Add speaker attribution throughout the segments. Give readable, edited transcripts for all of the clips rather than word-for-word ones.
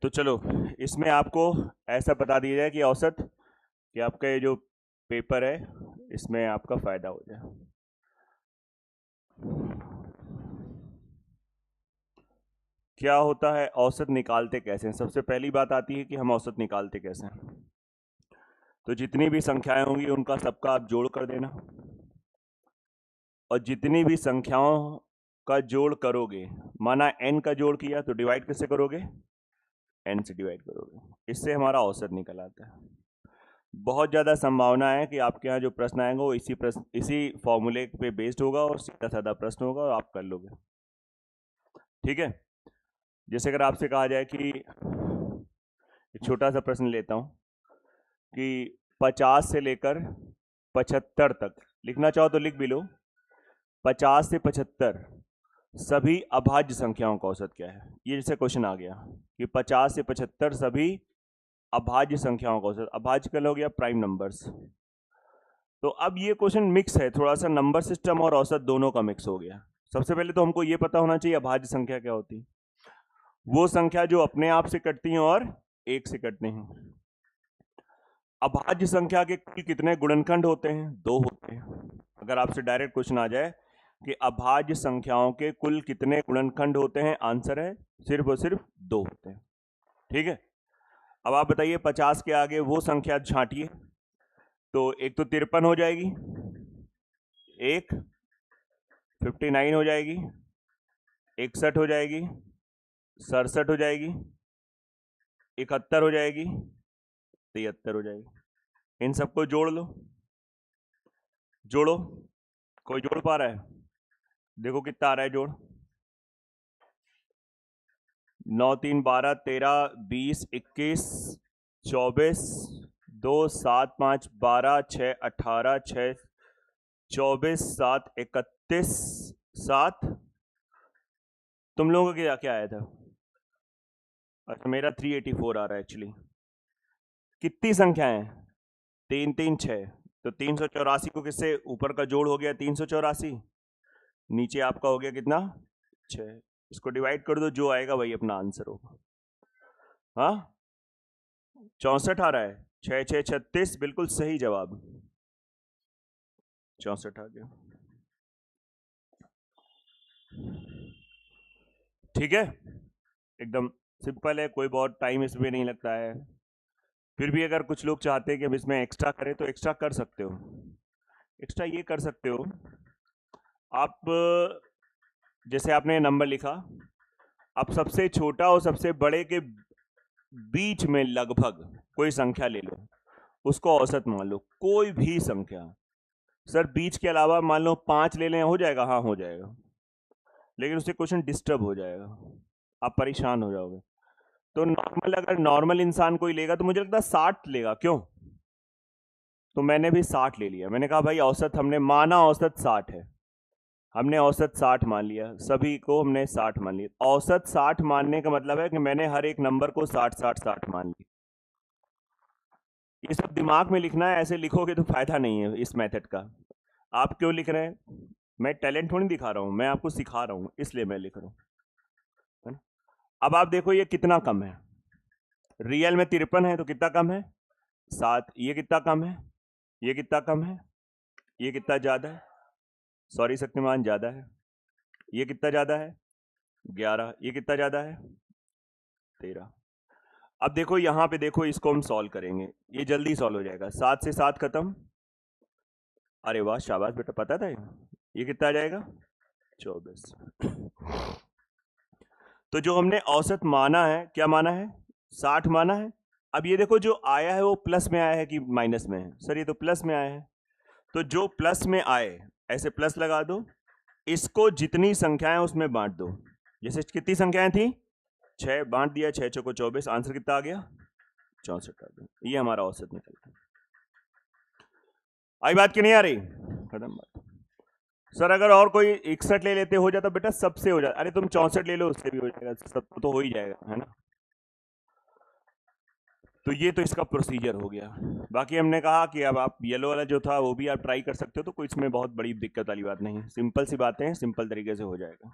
Speaker 1: तो चलो इसमें आपको ऐसा बता दिया जाए कि औसत कि आपका ये जो पेपर है इसमें आपका फायदा हो जाए। क्या होता है औसत निकालते कैसे हैं? सबसे पहली बात आती है कि हम औसत निकालते कैसे हैं। तो जितनी भी संख्याएं होंगी उनका सबका आप जोड़ कर देना, और जितनी भी संख्याओं का जोड़ करोगे, माना n का जोड़ किया तो डिवाइड कैसे करोगे? n से डिवाइड करोगे, इससे हमारा औसत निकल आता है। बहुत ज़्यादा संभावना है कि आपके यहाँ जो प्रश्न आएंगे वो इसी फॉर्मूले पे बेस्ड होगा और सीधा साधा प्रश्न होगा और आप कर लोगे। ठीक है, जैसे अगर आपसे कहा जाए कि एक छोटा सा प्रश्न लेता हूँ कि 50 से लेकर 75 तक, लिखना चाहो तो लिख भी लो, 50 से 75 सभी अभाज्य संख्याओं का औसत क्या है। ये जैसे क्वेश्चन आ गया कि 50 से 75 सभी अभाज्य संख्याओं का औसत, अभाज्य कल हो गया प्राइम नंबर्स। तो अब ये क्वेश्चन मिक्स है, थोड़ा सा नंबर सिस्टम और औसत दोनों का मिक्स हो गया। सबसे पहले तो हमको ये पता होना चाहिए अभाज्य संख्या क्या होती है। वो संख्या जो अपने आप से कटती हैं और एक से कटते हैं। अभाज्य संख्या के कुल कितने गुणनखंड होते हैं? 2 होते हैं। अगर आपसे डायरेक्ट क्वेश्चन आ जाए कि अभाज्य संख्याओं के कुल कितने गुणनखंड होते हैं, आंसर है सिर्फ और सिर्फ 2 होते हैं। ठीक है, अब आप बताइए 50 के आगे वो संख्या छांटिए, तो एक तो 53 हो जाएगी, एक 59 हो जाएगी, 61 हो जाएगी, 67 हो जाएगी, 71 हो जाएगी, 73 हो जाएगी। इन सबको जोड़ लो, जोड़ो। कोई जोड़ पा रहा है? देखो कितना आ रहा है जोड़। 9 3 12 13 20 21 24 2 7 5 12 6 18 6 24 7 31 7। तुम लोगों का क्या क्या आया था? अच्छा, मेरा 384 आ रहा है एक्चुअली। कितनी संख्याएं? 3 3 6, तो 384 को किससे ऊपर का जोड़ हो गया 384, नीचे आपका हो गया कितना 6। इसको डिवाइड कर दो, जो आएगा वही अपना आंसर होगा। हाँ, 64 आ रहा है, 6 6 36, बिल्कुल सही जवाब, 64 आ गया। ठीक है, एकदम सिंपल है, कोई बहुत टाइम इसमें नहीं लगता है। फिर भी अगर कुछ लोग चाहते हैं कि हम इसमें एक्स्ट्रा करें तो एक्स्ट्रा कर सकते हो। एक्स्ट्रा ये कर सकते हो आप, जैसे आपने नंबर लिखा, आप सबसे छोटा और सबसे बड़े के बीच में लगभग कोई संख्या ले लो, उसको औसत मान लो, कोई भी संख्या। सर बीच के अलावा मान लो 5 ले लें, हो जाएगा? हाँ हो जाएगा, लेकिन उससे क्वेश्चन डिस्टर्ब हो जाएगा, आप परेशान हो जाओगे। तो नॉर्मल, अगर नॉर्मल इंसान कोई लेगा तो मुझे लगता है 60 लेगा, क्यों? तो मैंने भी 60 ले लिया। मैंने कहा भाई औसत, हमने माना औसत 60 है, हमने औसत 60 मान लिया, सभी को हमने 60 मान लिया। औसत 60 मानने का मतलब है कि मैंने हर एक नंबर को 60 60 60 मान लिया। ये सब दिमाग में लिखना है, ऐसे लिखोगे तो फायदा नहीं है इस मेथड का। आप क्यों लिख रहे हैं? मैं टैलेंट थोड़ी दिखा रहा हूं, मैं आपको सिखा रहा हूं, इसलिए मैं लिख रहा हूं, है ना? अब आप देखो ये कितना कम है, रियल में 53 है तो कितना कम है? 7। ये कितना कम है? ये कितना कम है? ये कितना ज्यादा है? सॉरी शक्तिमान, ज्यादा है। ये कितना ज्यादा है? 11। ये कितना ज्यादा है? 13। अब देखो यहां पे, देखो इसको हम सॉल्व करेंगे, ये जल्दी सॉल्व हो जाएगा। 7 से 7 खत्म, अरे वाह शाबाश बेटा, पता था ये कितना आ जाएगा? 24। तो जो हमने औसत माना है, क्या माना है? 60 माना है। अब ये देखो जो आया है वो प्लस में आया है कि माइनस में है? सर ये तो प्लस में आया है। तो जो प्लस में आए, ऐसे प्लस लगा दो, इसको जितनी संख्याएं उसमें बांट दो। जैसे कितनी संख्याएं थी? 6, बांट दिया, 6 6 को 24, आंसर कितना आ गया? 64 आ गया। ये हमारा औसत निकल गया। आई बात की नहीं आ रही? खत्म बात। सर अगर और कोई 61 ले लेते हो जाता बेटा, सबसे हो जाता। अरे तुम 64 ले लो, उससे भी हो जाएगा, सब तो हो ही जाएगा, है ना? तो ये तो इसका प्रोसीजर हो गया। बाकी हमने कहा कि अब आप येलो वाला जो था वो भी आप ट्राई कर सकते हो, तो कोई इसमें बहुत बड़ी दिक्कत वाली बात नहीं है, सिंपल सी बातें हैं, सिंपल तरीके से हो जाएगा।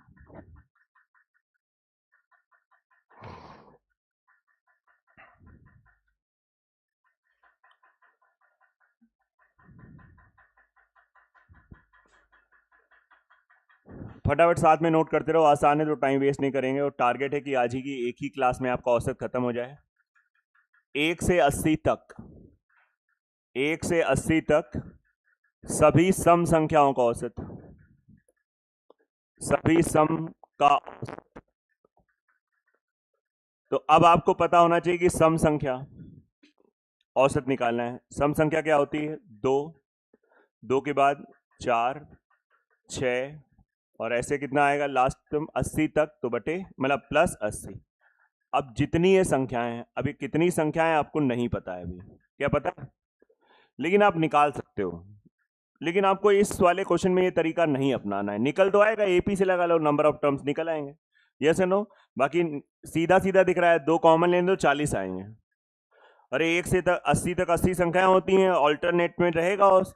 Speaker 1: फटाफट साथ में नोट करते रहो, आसान है तो टाइम वेस्ट नहीं करेंगे। और टारगेट है कि आज ही की एक ही क्लास में आपका औसत खत्म हो जाए। 1 से 80 तक, 1 से 80 तक सभी सम संख्याओं का औसत, सभी सम का औसत। तो अब आपको पता होना चाहिए कि सम संख्या औसत निकालना है। सम संख्या क्या होती है? 2, 2 के बाद 4, 6 और ऐसे कितना आएगा लास्ट 80 तक, तो बटे मतलब प्लस 80। अब जितनी ये संख्याएं हैं, अभी कितनी संख्याएं आपको नहीं पता है, अभी क्या पता है, लेकिन आप निकाल सकते हो। लेकिन आपको इस वाले क्वेश्चन में ये तरीका नहीं अपनाना है। निकल तो आएगा, एपी से लगा लो, नंबर ऑफ टर्म्स निकल आएंगे, यस नो। बाकी सीधा सीधा दिख रहा है, 2 कॉमन लेने दो 40 आएंगे। अरे 1 से 80 तक 80 संख्याएं होती हैं, ऑल्टरनेट में रहेगा और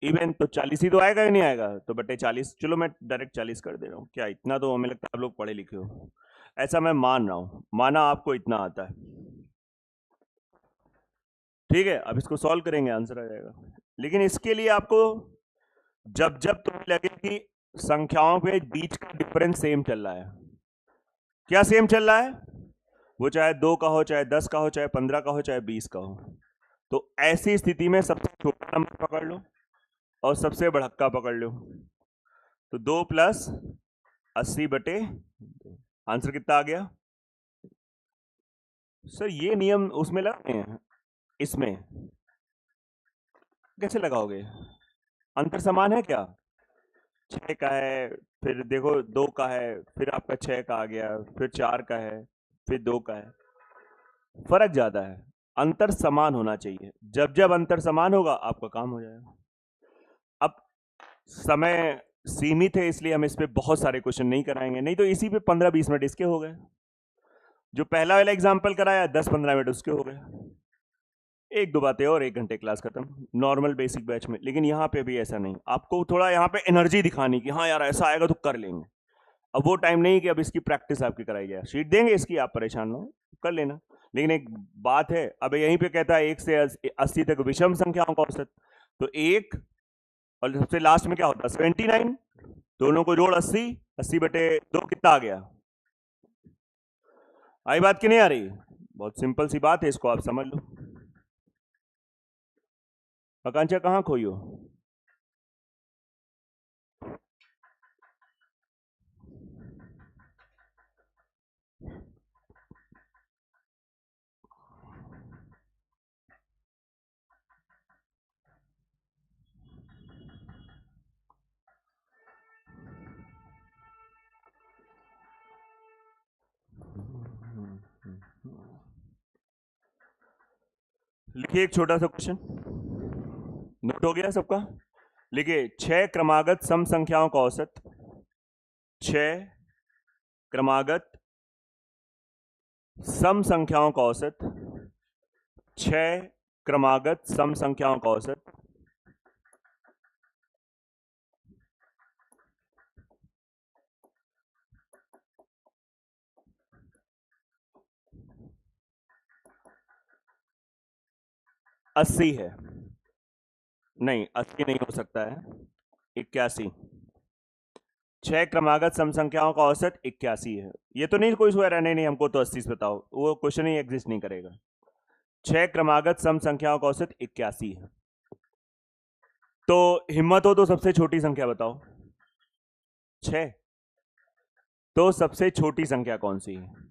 Speaker 1: इवन, तो 40 ही तो आएगा ही नहीं आएगा, तो बटे 40। चलो मैं डायरेक्ट 40 कर दे रहा हूँ, क्या इतना तो हमें लगता है आप लोग पढ़े लिखे हो, ऐसा मैं मान रहा हूँ, माना आपको इतना आता है, ठीक है। अब इसको सॉल्व करेंगे, आंसर आ जाएगा। लेकिन इसके लिए आपको जब जब तुम्हें लगे कि संख्याओं के बीच का डिफरेंस सेम चल रहा है, क्या सेम चल रहा है, वो चाहे 2 का हो, चाहे 10 का हो, चाहे 15 का हो, चाहे 20 का हो, तो ऐसी स्थिति में सबसे छोटा नंबर पकड़ लो और सबसे बड़का पकड़ लो। तो 2 + 80 बटे, आंसर कितना आ गया? सर ये नियम उसमें लगाए हैं, इसमें कैसे लगाओगे? अंतर समान है क्या? 6 का है, फिर देखो 2 का है, फिर आपका 6 का आ गया, फिर 4 का है, फिर 2 का है, फर्क ज्यादा है। अंतर समान होना चाहिए, जब जब अंतर समान होगा आपका काम हो जाएगा। अब समय सीमित है, इसलिए हम इस पे बहुत सारे क्वेश्चन नहीं कराएंगे, नहीं तो इसी पे 15-20 मिनट इसके हो गए। जो पहला वाला एग्जाम्पल कराया 10-15 मिनट उसके हो गए, 1-2 बातें और 1 घंटे क्लास खत्म, नॉर्मल बेसिक बैच में। लेकिन यहाँ पे भी ऐसा नहीं, आपको थोड़ा यहाँ पे एनर्जी दिखानी कि हाँ यार ऐसा आएगा तो कर लेंगे। अब वो टाइम नहीं कि अब इसकी प्रैक्टिस आपकी कराई जाए, शीट देंगे इसकी, आप परेशान हो कर लेना। लेकिन एक बात है, अब यहीं पे कहता है 1 से 80 तक विषम संख्याओं का औसत, तो 1 और सबसे लास्ट में क्या होता है 79, दोनों को जोड़ 80, 80 बटे 2 कितना आ गया? आई बात की नहीं आ रही? बहुत सिंपल सी बात है, इसको आप समझ लो। आकांक्षा कहाँ खोई हो? लिखिए एक छोटा सा क्वेश्चन, नोट हो गया सबका? लिखिए 6 क्रमागत सम संख्याओं का औसत, 6 क्रमागत सम संख्याओं का औसत, 6 क्रमागत सम संख्याओं का औसत, अस्सी है, नहीं 80 नहीं हो सकता है, 81। 6 क्रमागत सम संख्याओं का औसत 81 है। ये तो नहीं कोई सोच रहा नहीं हमको तो 80 बताओ, वो क्वेश्चन ही एग्जिस्ट नहीं करेगा। 6 क्रमागत सम संख्याओं का औसत 81 है, तो हिम्मत हो तो सबसे छोटी संख्या बताओ। 6, तो सबसे छोटी संख्या कौन सी है?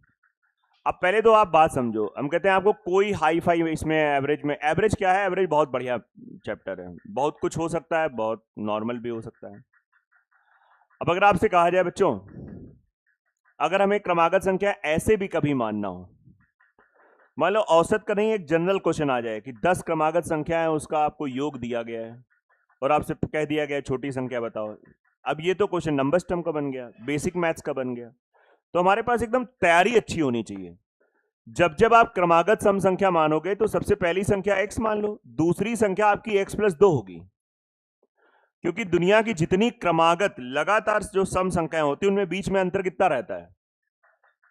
Speaker 1: अब पहले तो आप बात समझो, हम कहते हैं आपको कोई हाई फाई इसमें एवरेज में, एवरेज क्या है? एवरेज बहुत बढ़िया चैप्टर है, बहुत कुछ हो सकता है, बहुत नॉर्मल भी हो सकता है। अब अगर आपसे कहा जाए बच्चों, अगर हमें क्रमागत संख्या ऐसे भी कभी मानना हो, मान लो औसत का नहीं, एक जनरल क्वेश्चन आ जाए कि 10 क्रमागत संख्या है, उसका आपको योग दिया गया है और आपसे कह दिया गया छोटी संख्या बताओ। अब ये तो क्वेश्चन नंबर सिस्टम का बन गया, बेसिक मैथ्स का बन गया, तो हमारे पास एकदम तैयारी अच्छी होनी चाहिए। जब जब आप क्रमागत सम संख्या मानोगे तो सबसे पहली संख्या x मान लो, दूसरी संख्या आपकी x + 2 होगी, क्योंकि दुनिया की जितनी क्रमागत लगातार जो सम संख्याएं होती है उनमें बीच में अंतर कितना रहता है?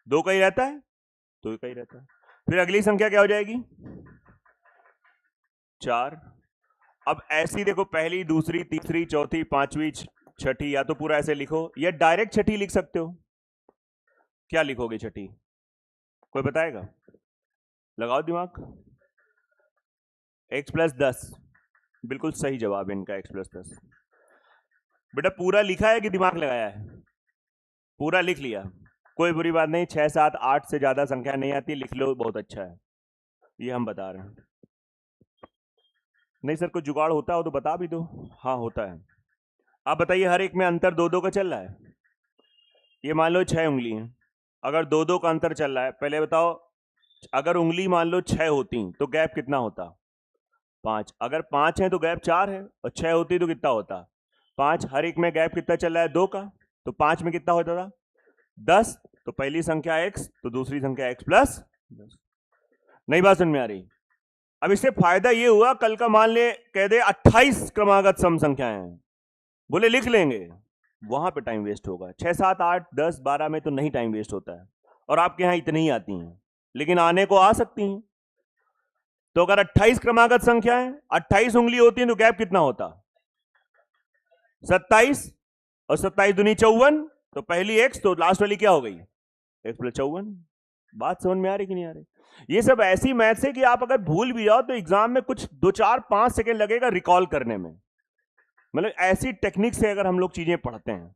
Speaker 1: 2 का ही रहता है, 2 का ही रहता है। फिर अगली संख्या क्या हो जाएगी? 4। अब ऐसी देखो, पहली, दूसरी, तीसरी, चौथी, पांचवी, छठी, या तो पूरा ऐसे लिखो या डायरेक्ट छठी लिख सकते हो। क्या लिखोगे छठी, कोई बताएगा? लगाओ दिमाग। x प्लस 10, बिल्कुल सही जवाब है इनका, x प्लस 10। बेटा पूरा लिखा है कि दिमाग लगाया है? पूरा लिख लिया, कोई बुरी बात नहीं। 6, 7, 8 से ज्यादा संख्या नहीं आती, लिख लो, बहुत अच्छा है, ये हम बता रहे हैं। नहीं सर कोई जुगाड़ होता हो तो बता भी दो। हाँ होता है। आप बताइए, हर एक में अंतर 2-2 का चल रहा है। ये मान लो 6 उंगली है, अगर 2-2 का अंतर चल रहा है, पहले बताओ, अगर उंगली मान लो 6 होती तो गैप कितना होता? 5। अगर 5 है तो गैप 4 है, और 6 होती तो कितना होता? 5। हर एक में गैप कितना चल रहा है? 2 का, तो 5 में कितना होता था? 10। तो पहली संख्या x, तो दूसरी संख्या x प्लस 10। नई बात समझ में आ रही? अब इससे फायदा ये हुआ, कल का मान ले कह दे 28 क्रमागत सम संख्याएं हैं, बोले लिख लेंगे, वहां पे टाइम वेस्ट होगा। 6, 7, 8, 10, 12 में तो नहीं टाइम वेस्ट होता है, और आपके यहां इतनी ही आती हैं, लेकिन आने को आ सकती हैं। तो अगर 28 क्रमागत संख्या है, 28 उंगली होती है, तो गैप कितना होता? 27, और 27 दूनी 54, तो पहली x, तो लास्ट वाली क्या हो गई? x plus 54। बात समझ में आ रही कि नहीं आ रही? ये सब ऐसी मैथ्स है कि आप अगर भूल भी जाओ तो एग्जाम में कुछ 2, 4, 5 सेकेंड लगेगा रिकॉल करने में। मतलब ऐसी टेक्निक से अगर हम लोग चीजें पढ़ते हैं।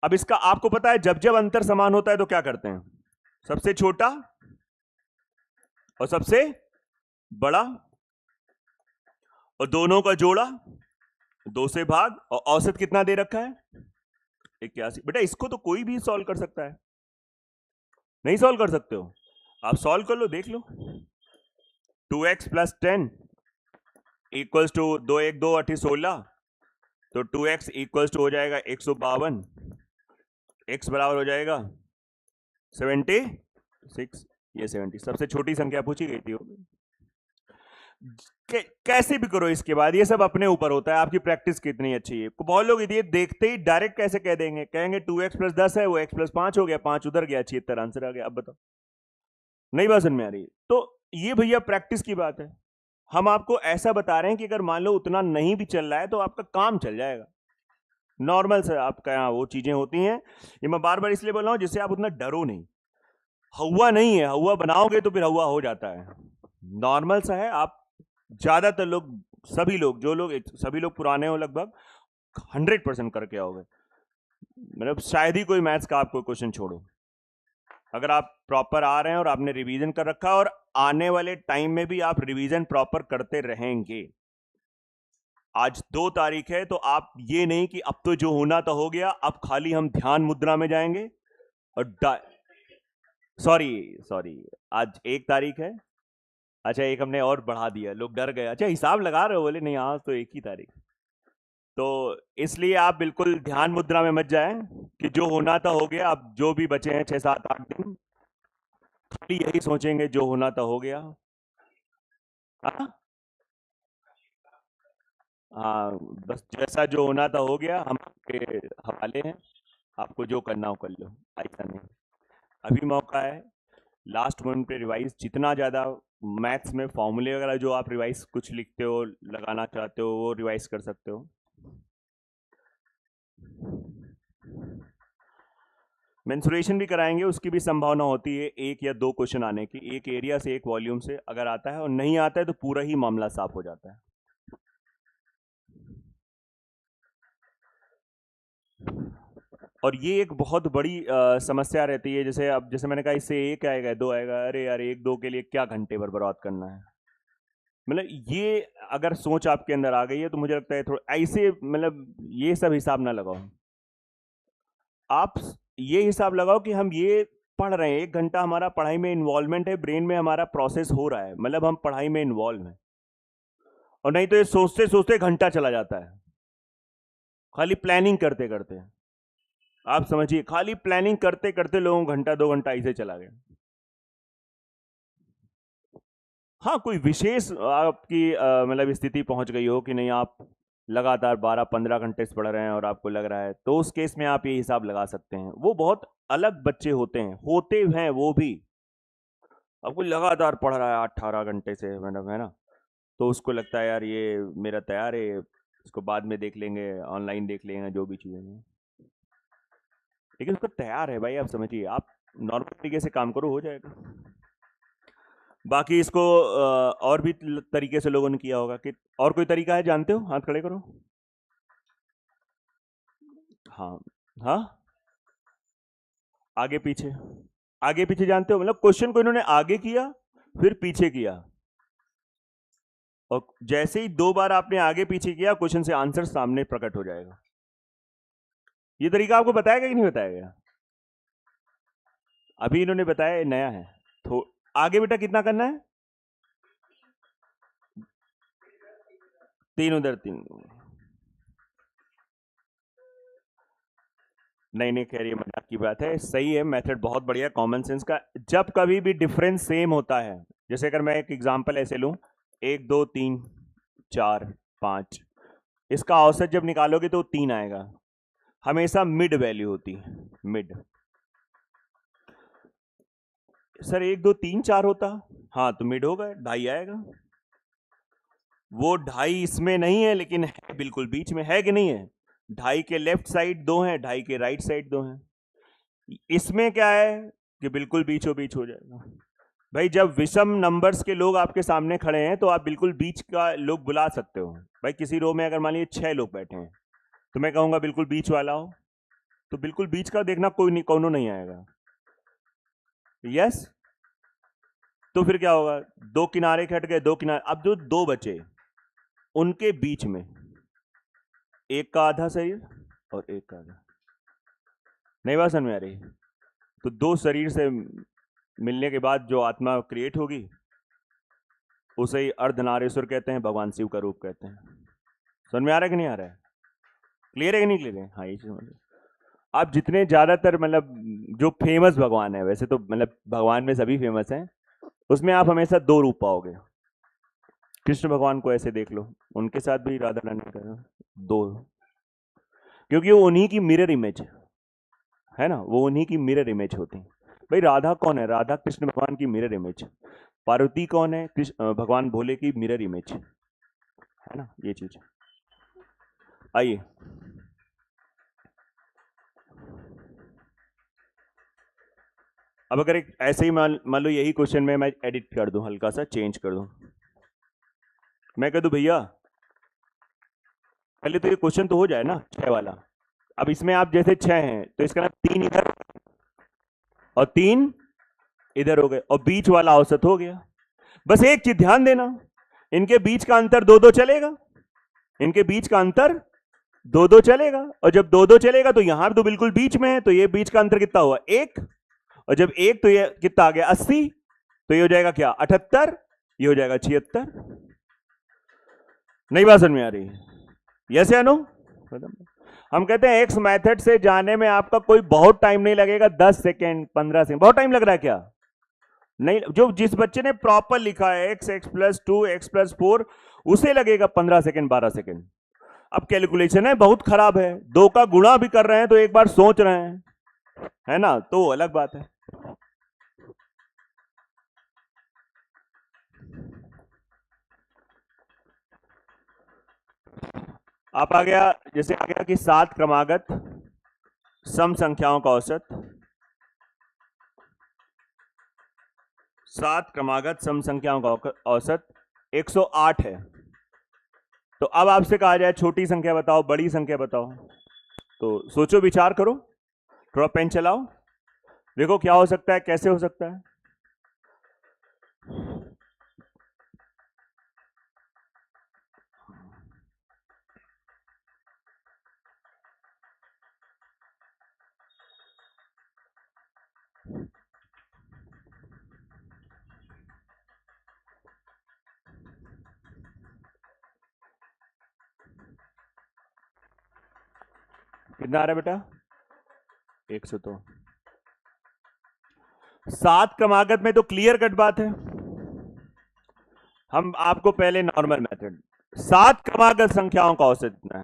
Speaker 1: अब इसका आपको पता है, जब जब अंतर समान होता है तो क्या करते हैं? सबसे छोटा और सबसे बड़ा, और दोनों का जोड़ा 2 से भाग, और औसत कितना दे रखा है? 81। बेटा इसको तो कोई भी सॉल्व कर सकता है, नहीं सॉल्व कर सकते हो? आप सॉल्व कर लो, देख लो। 2x प्लस 10 इक्वल्स टू 2, 1, 2, 8, 16, तो 2x इक्वल्स टू हो जाएगा 152, x बराबर हो जाएगा 76। ये 70 सबसे छोटी संख्या पूछी गई थी। कैसे भी करो, इसके बाद ये सब अपने ऊपर होता है, आपकी प्रैक्टिस कितनी अच्छी है। बहुत लोग ये देखते ही डायरेक्ट कैसे कह देंगे, कहेंगे 2x प्लस 10 है, वो x प्लस 5 हो गया, 5 उधर गया, 76 आंसर आ गया। अब बताओ, नहीं बात समझ में आ रही? तो ये भैया प्रैक्टिस की बात है। हम आपको ऐसा बता रहे हैं कि अगर मान लो उतना नहीं भी चल रहा है तो आपका काम चल जाएगा, नॉर्मल से आपका यहाँ वो चीजें होती हैं। ये मैं बार बार इसलिए बोल रहा हूं जिससे आप उतना डरो नहीं। हवा नहीं है, हवा बनाओगे तो फिर हवा हो जाता है, नॉर्मल सा है। आप ज्यादातर लोग, सभी लोग, जो लोग, सभी लोग पुराने हो लगभग 100% करके आओगे। मतलब शायद ही कोई मैथ्स का आपको क्वेश्चन छोड़ो, अगर आप प्रॉपर आ रहे हैं और आपने रिवीजन कर रखा है, और आने वाले टाइम में भी आप रिवीजन प्रॉपर करते रहेंगे। आज 2 तारीख है, तो आप ये नहीं कि अब तो जो होना तो हो गया, अब खाली हम ध्यान मुद्रा में जाएंगे और सॉरी आज 1 तारीख है। अच्छा, एक हमने और बढ़ा दिया, लोग डर गए। अच्छा हिसाब लगा रहे हो? बोले नहीं, आज तो 1 ही तारीख। तो इसलिए आप बिल्कुल ध्यान मुद्रा में मत जाएं कि जो होना था हो गया। अब जो भी बचे हैं 6, 7, 8 दिन, खाली यही सोचेंगे जो होना था हो गया। हाँ, बस जैसा जो होना था हो गया, हम आपके हवाले हैं, आपको जो करना हो कर लो, ऐसा नहीं। अभी मौका है, लास्ट मोमेंट पे रिवाइज, जितना ज़्यादा मैथ्स में फॉर्मूले वगैरह जो आप रिवाइज कुछ लिखते हो, लगाना चाहते हो, वो रिवाइज कर सकते हो। मेंसुरेशन भी कराएंगे, उसकी भी संभावना होती है 1 या 2 क्वेश्चन आने की, एक एरिया से, एक वॉल्यूम से। अगर आता है, और नहीं आता है तो पूरा ही मामला साफ हो जाता है। और ये एक बहुत बड़ी समस्या रहती है। जैसे अब, जैसे मैंने कहा, इससे 1 आएगा, 2 आएगा, अरे यार 1, 2 के लिए क्या घंटे भर बर्बाद करना है। मतलब ये अगर सोच आपके अंदर आ गई है तो मुझे लगता है थोड़ा ऐसे, मतलब ये सब हिसाब ना लगाओ। आप ये हिसाब लगाओ कि हम ये पढ़ रहे हैं, 1 घंटा हमारा पढ़ाई में इन्वॉल्वमेंट है, ब्रेन में हमारा प्रोसेस हो रहा है, मतलब हम पढ़ाई में इन्वॉल्व हैं। और नहीं तो ये सोचते सोचते घंटा चला जाता है, खाली प्लानिंग करते करते। आप समझिए, खाली प्लानिंग करते करते लोगों को घंटा 2 घंटा ऐसे चला गया। हाँ, कोई विशेष आपकी मतलब स्थिति पहुंच गई हो कि नहीं, आप लगातार 12-15 घंटे से पढ़ रहे हैं और आपको लग रहा है, तो उस केस में आप ये हिसाब लगा सकते हैं। वो बहुत अलग बच्चे होते हैं वो भी। आपको लगातार पढ़ रहा है 18 घंटे से, मतलब है ना, तो उसको लगता है यार ये मेरा तैयार है, इसको बाद में देख लेंगे, ऑनलाइन देख लेंगे, जो भी चीज़ें हैं, लेकिन उसका तैयार है भाई। आप समझिए, आप नॉर्मल तरीके से काम करो, हो जाएगा। बाकी इसको और भी तरीके से लोगों ने किया होगा कि और कोई तरीका है, जानते हो? हाथ खड़े करो। हाँ हाँ, आगे पीछे, आगे पीछे जानते हो? मतलब क्वेश्चन को इन्होंने आगे किया फिर पीछे किया, और जैसे ही 2 बार आपने आगे पीछे किया, क्वेश्चन से आंसर सामने प्रकट हो जाएगा। ये तरीका आपको बताया कि नहीं बताया गया? अभी इन्होंने बताया, नया है। तो आगे बेटा कितना करना है? 3 उधर 3। नहीं कह रही है, मजाक की बात है। सही है, मेथड बहुत बढ़िया, कॉमन सेंस का। जब कभी भी डिफरेंस सेम होता है, जैसे अगर मैं एक एग्जांपल ऐसे लूं, 1 2 3 4 5, इसका औसत जब निकालोगे तो 3 आएगा। हमेशा मिड वैल्यू होती है, मिड। सर 1 2 3 4 होता, हाँ तो मिड होगा, 2.5 आएगा। वो 2.5 इसमें नहीं है, लेकिन है बिल्कुल बीच में, है कि नहीं है? 2.5 के लेफ्ट साइड 2 हैं, 2.5 के राइट साइड 2 हैं। इसमें क्या है कि बिल्कुल बीचों बीच हो जाएगा। भाई जब विषम नंबर्स के लोग आपके सामने खड़े हैं, तो आप बिल्कुल बीच का लोग बुला सकते हो। भाई किसी रो में अगर मान लीजिए 6 लोग बैठे हैं, तो मैं कहूंगा बिल्कुल बीच वाला हो, तो बिल्कुल बीच का देखना कोई नहीं, कौनो नहीं आएगा। यस, तो फिर क्या होगा? 2 किनारे कट गए, 2 किनारे, अब जो 2 बचे उनके बीच में एक का आधा शरीर और एक का आधा। नहीं बात समझ में आ रही? तो 2 शरीर से मिलने के बाद जो आत्मा क्रिएट होगी, उसे ही अर्धनारेश्वर कहते हैं, भगवान शिव का रूप कहते हैं। समझ में आ रहा है कि नहीं आ रहा है? क्लियर है कि नहीं क्लियर है? हाँ, ये चीज। आप जितने ज्यादातर मतलब जो फेमस भगवान है, वैसे तो मतलब भगवान में सभी फेमस हैं, उसमें आप हमेशा 2 रूप पाओगे। कृष्ण भगवान को ऐसे देख लो, उनके साथ भी राधा रानी का 2, क्योंकि वो उन्हीं की मिरर इमेज है ना, वो उन्हीं की मिरर इमेज होती है। भाई राधा कौन है? राधा कृष्ण भगवान की मिरर इमेज। पार्वती कौन है? कृष्ण भगवान भोले की मिरर इमेज, है ना, ये चीज। आइए, अब अगर एक ऐसे ही मान लो यही क्वेश्चन में मैं एडिट कर दूं, हल्का सा चेंज कर दूं, मैं कह दूं भैया पहले तो ये क्वेश्चन तो हो जाए ना 6 वाला। अब इसमें आप जैसे 6 हैं, तो इसका नाम 3 इधर और 3 इधर हो गए, और बीच वाला औसत हो गया। बस एक चीज ध्यान देना, इनके बीच का अंतर 2-2 चलेगा, इनके बीच का अंतर 2-2 चलेगा, और जब 2-2 चलेगा तो यहां तो बिल्कुल बीच में है, तो ये बीच का अंतर कितना हुआ? 1, और जब 1 तो ये कितना आ गया? 80, तो ये हो जाएगा क्या? 78, ये हो जाएगा 76। नहीं बात समझ में आ रही? यस या नो? हम कहते हैं एक्स मेथड से जाने में आपका कोई बहुत टाइम नहीं लगेगा, 10 सेकेंड 15 सेकेंड। बहुत टाइम लग रहा है क्या? नहीं, जो जिस बच्चे ने प्रॉपर लिखा है x + 2 x + 4, उसे लगेगा 15 सेकेंड 12 सेकेंड। अब कैलकुलेशन है बहुत खराब है, 2 का गुणा भी कर रहे हैं तो एक बार सोच रहे हैं, है ना, तो अलग बात है। आप आ गया, जैसे आ गया कि 7 क्रमागत सम संख्याओं का औसत, 7 क्रमागत सम संख्याओं का औसत 108 है। तो अब आपसे कहा जाए छोटी संख्या बताओ, बड़ी संख्या बताओ, तो सोचो, विचार करो, थोड़ा पेन चलाओ, देखो क्या हो सकता है, कैसे हो सकता है। कितना आ रहा है बेटा? 100। तो 7 क्रमागत में तो क्लियर कट बात है। हम आपको पहले नॉर्मल मेथड, 7 क्रमागत संख्याओं का औसत इतना है,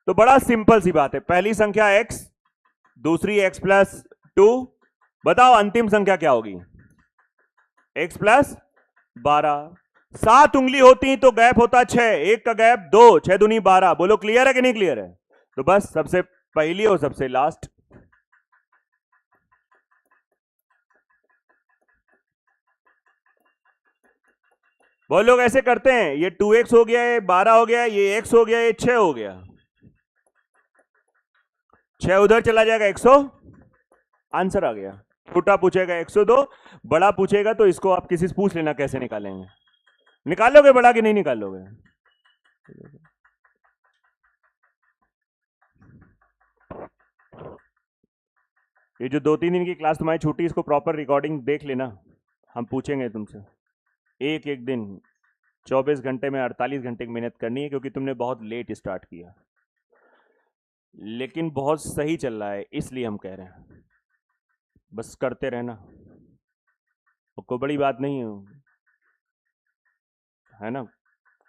Speaker 1: तो बड़ा सिंपल सी बात है। पहली संख्या x, दूसरी x + 2, बताओ अंतिम संख्या क्या होगी? x + 12। 7 उंगली होती तो गैप होता 6, एक का गैप 2, 6 दूनी 12। बोलो क्लियर है कि नहीं क्लियर है? तो बस सबसे पहली और सबसे लास्ट। बहुत लोग ऐसे करते हैं, ये 2x हो गया, ये 12 हो गया, ये x हो गया, ये 6 हो गया। 6 उधर चला जाएगा 100, आंसर आ गया। छोटा पूछेगा 102, बड़ा पूछेगा तो इसको आप किसी से पूछ लेना कैसे निकालेंगे। निकालोगे बड़ा कि नहीं निकालोगे? ये जो 2-3 दिन की क्लास तुम्हारी छूटी, इसको प्रॉपर रिकॉर्डिंग देख लेना। हम पूछेंगे तुमसे एक एक दिन 24 घंटे में 48 घंटे की मेहनत करनी है, क्योंकि तुमने बहुत लेट स्टार्ट किया, लेकिन बहुत सही चल रहा है, इसलिए हम कह रहे हैं बस करते रहना। कोई बड़ी बात नहीं है ना,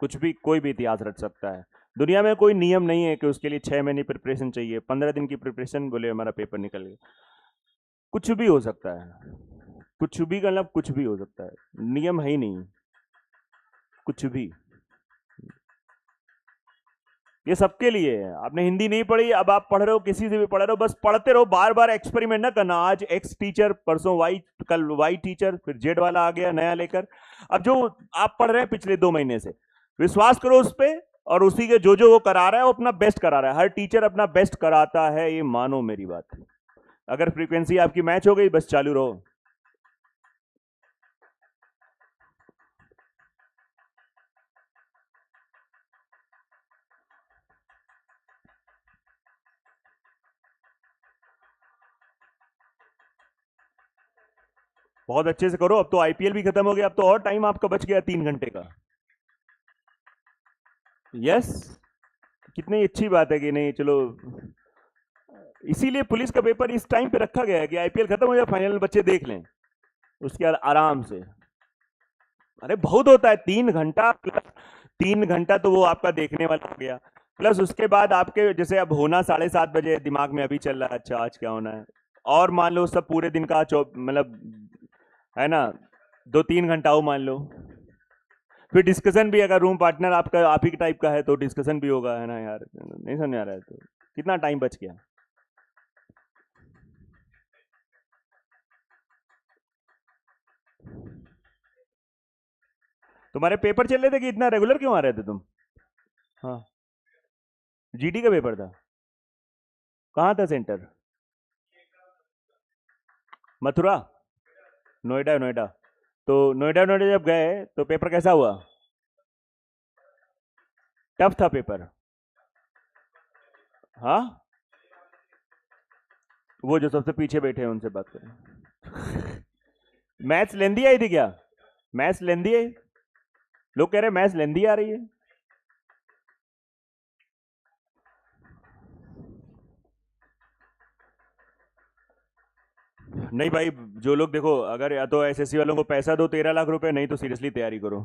Speaker 1: कुछ भी कोई भी इतिहास रच सकता है। दुनिया में कोई नियम नहीं है कि उसके लिए 6 महीने प्रिपरेशन चाहिए, 15 दिन की प्रिपरेशन बोले हमारा पेपर निकल गया। कुछ भी हो सकता है, कुछ भी मतलब कुछ भी हो सकता है, नियम है ही नहीं कुछ भी। ये सबके लिए है। आपने हिंदी नहीं पढ़ी, अब आप पढ़ रहे हो, किसी से भी पढ़ रहे हो, बस पढ़ते रहो, बार बार एक्सपेरिमेंट ना करना। आज एक्स टीचर, परसों वाई, कल वाई टीचर, फिर जेड वाला आ गया नया लेकर। अब जो आप पढ़ रहे हैं पिछले 2 महीने से, विश्वास करो उस पर, और उसी के जो वो करा रहा है वो अपना बेस्ट करा रहा है। हर टीचर अपना बेस्ट कराता है, ये मानो मेरी बात। अगर फ्रीक्वेंसी आपकी मैच हो गई, बस चालू रहो। बहुत अच्छे से करो। अब तो आईपीएल भी खत्म हो गया, अब तो और टाइम आपका बच गया 3 घंटे का। यस, कितनी अच्छी बात है कि नहीं। चलो, इसीलिए पुलिस का पेपर इस टाइम पे रखा गया है कि आईपीएल खत्म हो जाए, फाइनल बच्चे देख लें उसके बाद आराम से। अरे बहुत होता है 3 घंटा, प्लस 3 घंटा तो वो आपका देखने वाला हो गया, प्लस उसके बाद आपके जैसे अब होना 7:30 बजे, दिमाग में अभी चल रहा है अच्छा आज क्या होना है, और मान लो सब पूरे दिन का मतलब है ना 2-3 घंटा हो मान लो, फिर डिस्कशन भी, अगर रूम पार्टनर आपका आप ही टाइप का है तो डिस्कशन भी होगा, है ना यार। नहीं समझ आ रहा है तो कितना टाइम बच गया। तुम्हारे पेपर चल रहे थे कि इतना रेगुलर क्यों आ रहे थे तुम? हाँ, जीडी का पेपर था। कहाँ था सेंटर? मथुरा, नोएडा? नोएडा तो नोएडा नोएडा जब गए तो पेपर कैसा हुआ? टफ था पेपर? हाँ, वो जो सबसे पीछे बैठे हैं उनसे बात करें। मैथ्स लेंदी आई थी क्या? मैथ्स लेंदी आई? लोग कह रहे हैं मैथ्स लेंदी आ रही है। नहीं भाई, जो लोग देखो, अगर या तो एसएससी वालों को पैसा दो 13 लाख रुपए, नहीं तो सीरियसली तैयारी करो।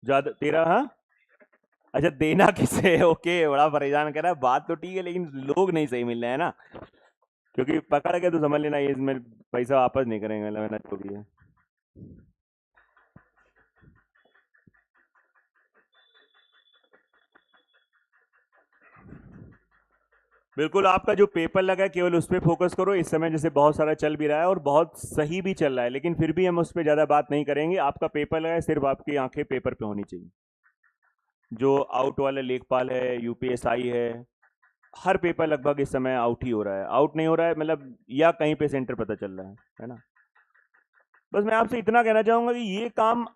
Speaker 1: ज्यादा 13? हाँ, अच्छा देना किसे? ओके, बड़ा परेशान कर रहा है। बात तो ठीक है, लेकिन लोग नहीं सही मिल रहे हैं ना, क्योंकि पकड़ के तो समझ लेना ये इसमें पैसा वापस नहीं करेंगे, लेना जो भी है। बिल्कुल, आपका जो पेपर लगा है केवल उस पर फोकस करो। इस समय जैसे बहुत सारा चल भी रहा है और बहुत सही भी चल रहा है, लेकिन फिर भी हम उस पर ज़्यादा बात नहीं करेंगे। आपका पेपर लगा है, सिर्फ आपकी आंखें पेपर पे होनी चाहिए। जो आउट वाला लेखपाल है, यूपीएसआई है, हर पेपर लगभग इस समय आउट ही हो रहा है। आउट नहीं हो रहा है मतलब, या कहीं पे सेंटर पता चल रहा है ना। बस मैं आपसे इतना कहना चाहूंगा कि ये काम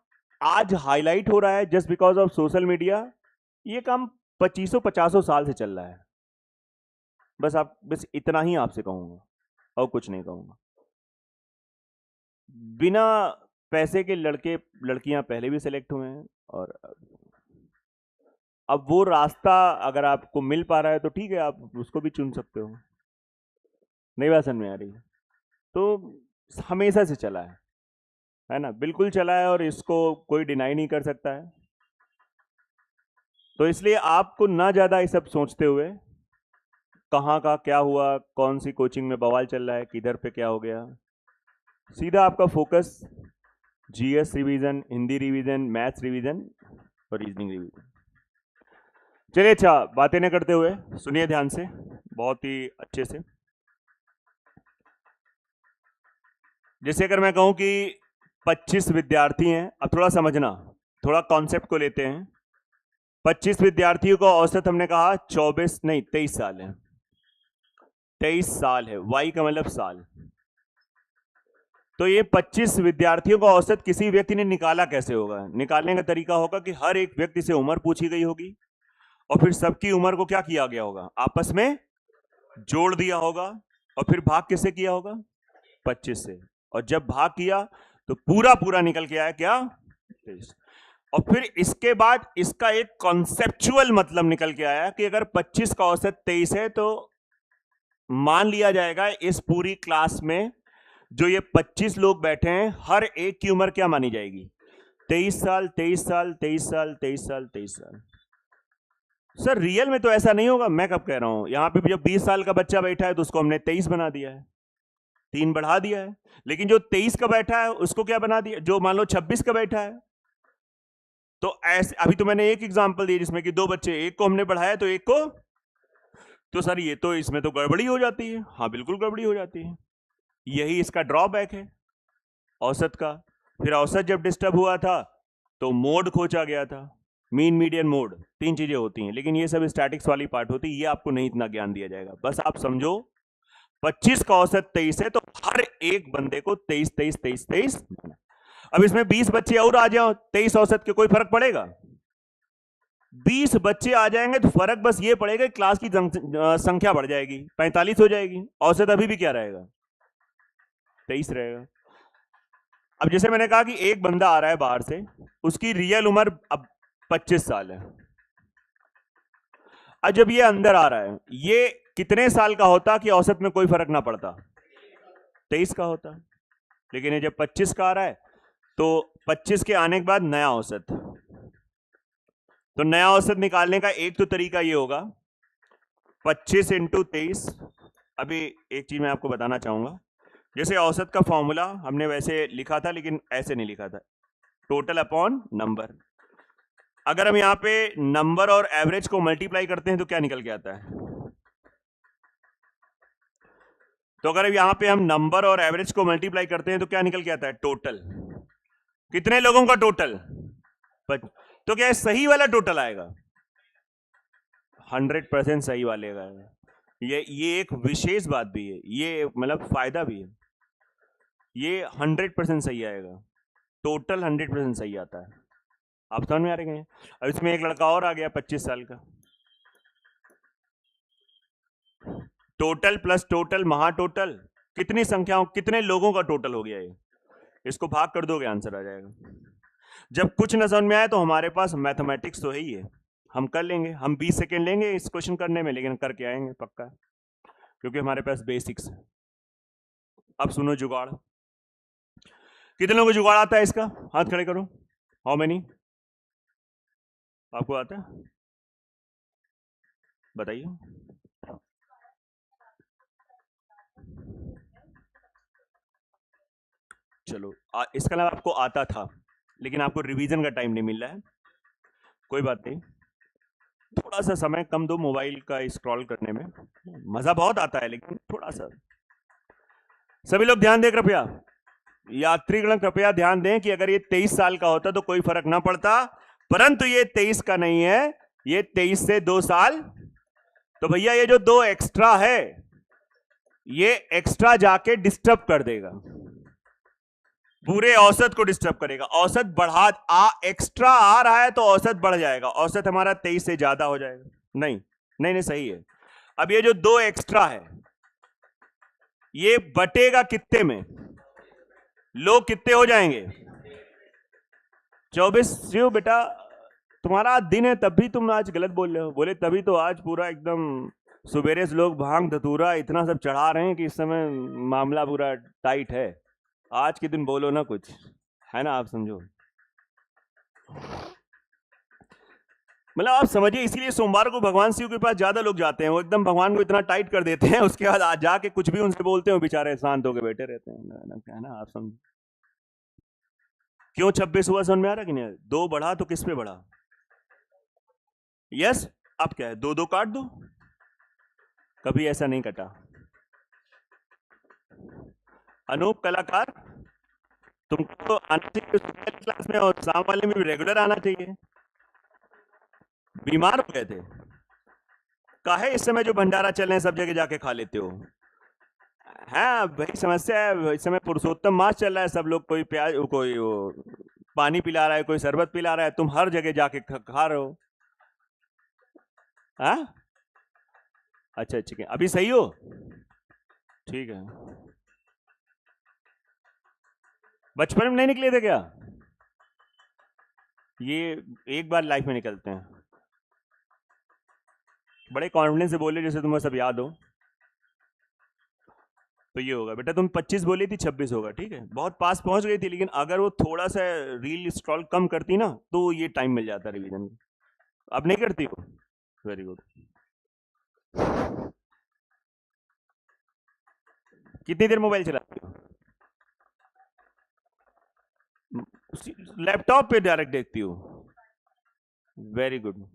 Speaker 1: आज हाईलाइट हो रहा है just because of social media. ये काम 2500-50 साल से चल रहा है। बस इतना ही आपसे कहूंगा और कुछ नहीं कहूंगा। बिना पैसे के लड़के लड़कियां पहले भी सेलेक्ट हुए हैं, और अब वो रास्ता अगर आपको मिल पा रहा है तो ठीक है, आप उसको भी चुन सकते हो। नहीं बात समझ में आ रही? तो हमेशा से चला है ना, बिल्कुल चला है, और इसको कोई डिनाई नहीं कर सकता है। तो इसलिए आपको ना ज़्यादा ये सब सोचते हुए, कहाँ का क्या हुआ, कौन सी कोचिंग में बवाल चल रहा है, किधर पे क्या हो गया, सीधा आपका focus GS revision, Hindi revision, maths revision और रीजनिंग रिवीजन। चलिए अच्छा, बातें न करते हुए सुनिए ध्यान से, बहुत ही अच्छे से। जैसे अगर मैं कहूं कि 25 विद्यार्थी हैं, अब थोड़ा समझना, थोड़ा कॉन्सेप्ट को लेते हैं। 25 विद्यार्थियों का औसत हमने कहा 23 साल है। 23 साल है, वाई का मतलब साल। तो ये 25 विद्यार्थियों का औसत किसी व्यक्ति ने निकाला कैसे होगा? निकालने का तरीका होगा कि हर एक व्यक्ति से उम्र पूछी गई होगी और फिर सबकी उम्र को क्या किया गया होगा? आपस में जोड़ दिया होगा और फिर भाग किससे किया होगा? 25 से। और जब भाग किया तो पूरा पूरा निकल के आया क्या? 23। और फिर इसके बाद इसका एक कॉन्सेप्चुअल मतलब निकल के आया कि अगर 25 का औसत 23 है तो मान लिया जाएगा इस पूरी क्लास में जो ये 25 लोग बैठे हैं, हर एक की उम्र क्या मानी जाएगी? 23 साल, 23 साल, 23 साल, 23 साल, 23 साल। सर रियल में तो ऐसा नहीं होगा। मैं कब कह रहा हूं? यहां पे जब 20 साल का बच्चा बैठा है तो उसको हमने 23 बना दिया है, 3 बढ़ा दिया है। लेकिन जो 23 का बैठा है उसको क्या बना दिया? जो मान लो 26 का बैठा है, तो ऐसे अभी तो मैंने एक एग्जांपल दिया जिसमें कि 2 बच्चे, एक को हमने बढ़ाया तो एक को, तो सर ये तो इसमें तो गड़बड़ी हो जाती है। हाँ बिल्कुल गड़बड़ी हो जाती है, यही इसका ड्रॉबैक है औसत का। फिर औसत जब डिस्टर्ब हुआ था तो मोड खोजा गया था, मीन मीडियन मोड, 3 चीजें होती हैं, लेकिन ये सब स्टैटिक्स वाली पार्ट होती है, ये आपको नहीं इतना ज्ञान दिया जाएगा। बस आप समझो 25 का औसत 23 है तो हर एक बंदे को 23 23 23 23। अब इसमें 20 बच्चे और आ जाओ 23 औसत के, कोई फर्क पड़ेगा? 20 बच्चे आ जाएंगे तो फर्क बस ये पड़ेगा क्लास की संख्या बढ़ जाएगी, 45 हो जाएगी, औसत अभी भी क्या रहेगा? 23 रहेगा। अब जैसे मैंने कहा कि एक बंदा आ रहा है बाहर से, उसकी रियल उम्र अब 25 साल है। अब जब ये अंदर आ रहा है, ये कितने साल का होता कि औसत में कोई फर्क ना पड़ता? 23 का होता। लेकिन ये जब 25 का आ रहा है तो 25 के आने के बाद नया औसत, तो नया औसत निकालने का एक तो तरीका ये होगा 25 इंटू 23। अभी एक चीज मैं आपको बताना चाहूंगा, जैसे औसत का फॉर्मूला हमने वैसे लिखा था लेकिन ऐसे नहीं लिखा था, टोटल अपॉन नंबर। अगर हम यहां पे नंबर और एवरेज को मल्टीप्लाई करते हैं तो क्या निकल के आता है? तो अगर यहां पे हम नंबर और एवरेज को मल्टीप्लाई करते हैं तो क्या निकल के आता है? टोटल। कितने लोगों का टोटल? तो क्या सही वाला टोटल आएगा? 100% सही वाले का। ये एक विशेष बात भी है, ये मतलब फायदा भी है, ये 100% सही आएगा, टोटल 100% सही आता है। आप समझ में आ रहे हैं? अब इसमें एक लड़का और आ गया 25 साल का, टोटल प्लस टोटल महा टोटल, कितनी संख्याओं, कितने लोगों का टोटल हो गया ये? इसको भाग कर दोगे आंसर आ जाएगा। जब कुछ न समझ में आए तो हमारे पास मैथमेटिक्स तो है ही है, हम कर लेंगे, हम 20 सेकेंड लेंगे इस क्वेश्चन करने में, लेकिन करके आएंगे पक्का, क्योंकि हमारे पास बेसिक्स है। अब सुनो जुगाड़, कितने लोगों को जुगाड़ आता है इसका? हाथ खड़े करो। हाउ मेनी आपको आता है? बताइए। चलो इसका नाम आपको आता था लेकिन आपको रिवीजन का टाइम नहीं मिल रहा है, कोई बात नहीं, थोड़ा सा समय कम दो मोबाइल का स्क्रॉल करने में, मजा बहुत आता है लेकिन थोड़ा सा। सभी लोग ध्यान दें कृपया, यात्रीगण कृपया ध्यान दें कि अगर ये 23 साल का होता तो कोई फर्क ना पड़ता, परंतु ये 23 का नहीं है, ये 23 से 2 साल। तो भैया ये जो 2 एक्स्ट्रा है, ये एक्स्ट्रा जाके डिस्टर्ब कर देगा, पूरे औसत को डिस्टर्ब करेगा। औसत बढ़ा एक्स्ट्रा आ रहा है तो औसत बढ़ जाएगा, औसत हमारा 23 से ज्यादा हो जाएगा। नहीं नहीं नहीं सही है। अब ये जो 2 एक्स्ट्रा है ये बटेगा कितने में? लोग कितने हो जाएंगे? 24। क्यों बेटा तुम्हारा दिन है तब भी तुम आज गलत बोल रहे हो? बोले तभी तो आज पूरा एकदम सुबेरे से लोग भांग धतूरा इतना सब चढ़ा रहे हैं कि इस समय मामला पूरा टाइट है। आज के दिन बोलो ना कुछ, है ना, आप समझो, मतलब आप समझिए। इसीलिए सोमवार को भगवान शिव के पास ज्यादा लोग जाते हैं, वो एकदम भगवान को इतना टाइट कर देते हैं, उसके बाद आज जाके कुछ भी उनसे बोलते हैं बेचारे शांत होकर बैठे रहते हैं, है ना, आप समझो। क्यों 26 हुआ समझ में आ रहा कि नहीं? 2 बढ़ा तो किस पे बढ़ा? यस, अब क्या है, 2 काट दो, कभी ऐसा नहीं कटा। अनूप कलाकार, तुमको तो आना चाहिए क्लास में और शाम वाले में भी रेगुलर आना चाहिए। बीमार हो गए थे? काहे इस समय जो भंडारा चल रहे हैं सब जगह जाके खा लेते हो? हाँ वही समस्या है, इस समय पुरुषोत्तम मास चल रहा है, सब लोग कोई प्याज, कोई पानी पिला रहा है, कोई शरबत पिला रहा है, तुम हर जगह जाके खा रहे हो। हाँ अच्छा ठीक है, अभी सही हो? ठीक है। बचपन में नहीं निकले थे क्या? ये एक बार लाइफ में निकलते हैं। बड़े कॉन्फिडेंस से बोले जैसे तुम्हें सब याद हो। तो ये होगा बेटा, तुम 25 बोली थी, 26 होगा, ठीक है, बहुत पास पहुंच गई थी, लेकिन अगर वो थोड़ा सा रील स्क्रॉल कम करती ना तो ये टाइम मिल जाता रिवीजन। अब नहीं करती हो? Very good. कितनी देर मोबाइल चलाती हो? लैपटॉप पे डायरेक्ट देखती हो? Very good.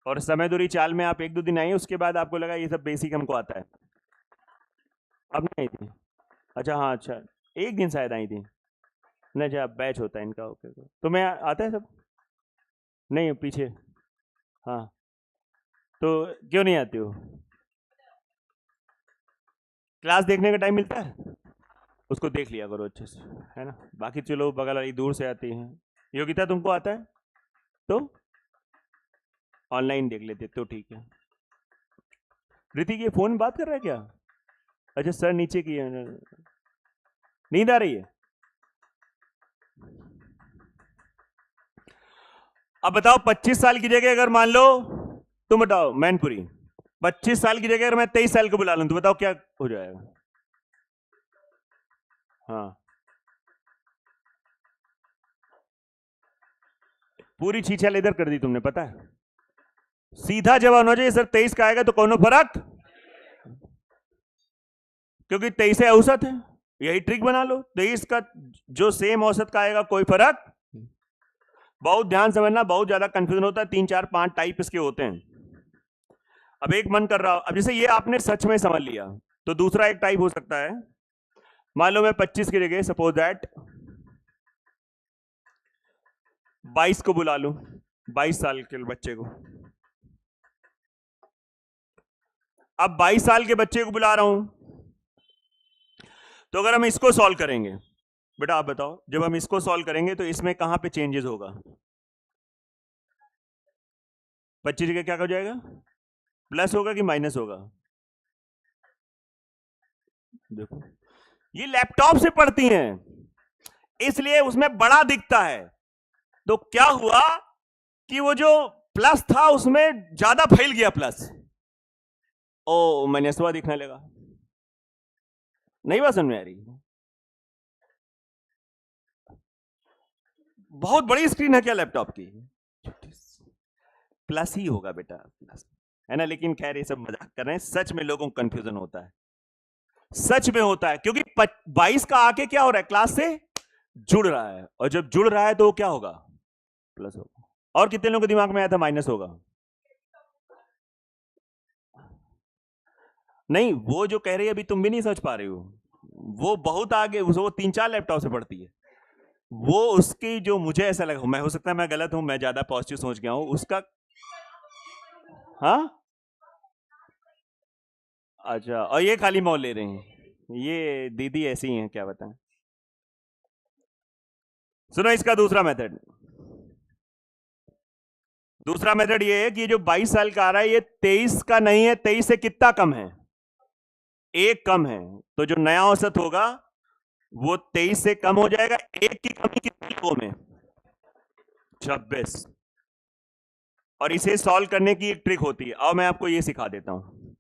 Speaker 1: और समय दूरी चाल में आप 1-2 दिन आई, उसके बाद आपको लगा ये सब बेसिक हमको आता है? अब नहीं आई थी? अच्छा हाँ, अच्छा 1 दिन शायद आई थी। नहीं अच्छा, बैच होता है इनका, ओके। तो मैं आता है सब? नहीं पीछे, हाँ। तो क्यों नहीं आती हो? क्लास देखने का टाइम मिलता है? उसको देख लिया करो अच्छे से, है ना। बाकी चलो बगल वाली दूर से आती हैं। योगिता तुमको आता है तो ऑनलाइन देख लेते तो ठीक है। ऋतिक ये फोन बात कर रहा है क्या? अच्छा सर नीचे की है, नींद आ रही है? अब बताओ 25 साल की जगह अगर मान लो, तुम बताओ मैनपुरी, 25 साल की जगह अगर मैं 23 साल को बुला लूं तो बताओ क्या हो जाएगा? हाँ पूरी छीछल इधर कर दी तुमने, पता है। सीधा जवाब हो जाए सर 23 का आएगा तो कौन फर्क, क्योंकि 23 से औसत है, यही ट्रिक बना लो। 23 का जो सेम औसत का आएगा कोई फर्क। बहुत ध्यान समझना, बहुत ज्यादा कंफ्यूजन होता है, 3 4 5 टाइप इसके होते हैं। अब एक मन कर रहा, अब जैसे ये आपने सच में समझ लिया, तो दूसरा एक टाइप हो सकता है। मान लो मैं 25 की जगह सपोज दैट 22 को बुला लूं, 22 साल के बच्चे को। अब 22 साल के बच्चे को बुला रहा हूं, तो अगर हम इसको सॉल्व करेंगे, बेटा आप बताओ, जब हम इसको सॉल्व करेंगे तो इसमें कहां पे चेंजेस होगा? 25 जगह क्या हो जाएगा? प्लस होगा कि माइनस होगा? देखो ये लैपटॉप से पढ़ती हैं, इसलिए उसमें बड़ा दिखता है। तो क्या हुआ कि वो जो प्लस था उसमें ज्यादा फैल गया प्लस, ओ माइनसवा दिखने लगा। नहीं बात समझ में आ रही? बहुत बड़ी स्क्रीन है क्या लैपटॉप की? प्लस ही होगा बेटा, प्लस है ना। लेकिन खैर ये सब मजाक कर रहे हैं, सच में लोगों को कंफ्यूजन होता है, सच में होता है, क्योंकि 22 का आके क्या हो रहा है, क्लास से जुड़ रहा है, और जब जुड़ रहा है तो क्या होगा? प्लस होगा। और कितने लोगों के दिमाग में आया था माइनस होगा? नहीं वो जो कह रही है अभी तुम भी नहीं समझ पा रहे हो, वो बहुत आगे, वो 3-4 लैपटॉप से पढ़ती है। वो उसकी जो मुझे ऐसा लगा, मैं हो सकता है मैं गलत हूं, मैं ज्यादा पॉजिटिव सोच गया हूं उसका। हाँ अच्छा, और ये खाली मॉल ले रहे हैं, ये दीदी ऐसी ही हैं, क्या बताएं। सुनो इसका दूसरा मेथड, दूसरा मेथड ये है कि ये जो 22 साल का आ रहा है ये 23 का नहीं है, 23 से कितना कम है? 1 कम है। तो जो नया औसत होगा वो 23 से कम हो जाएगा। 1 की कमी कितने लोगों में? 26। और इसे सॉल्व करने की एक ट्रिक होती है, और मैं आपको ये सिखा देता हूं।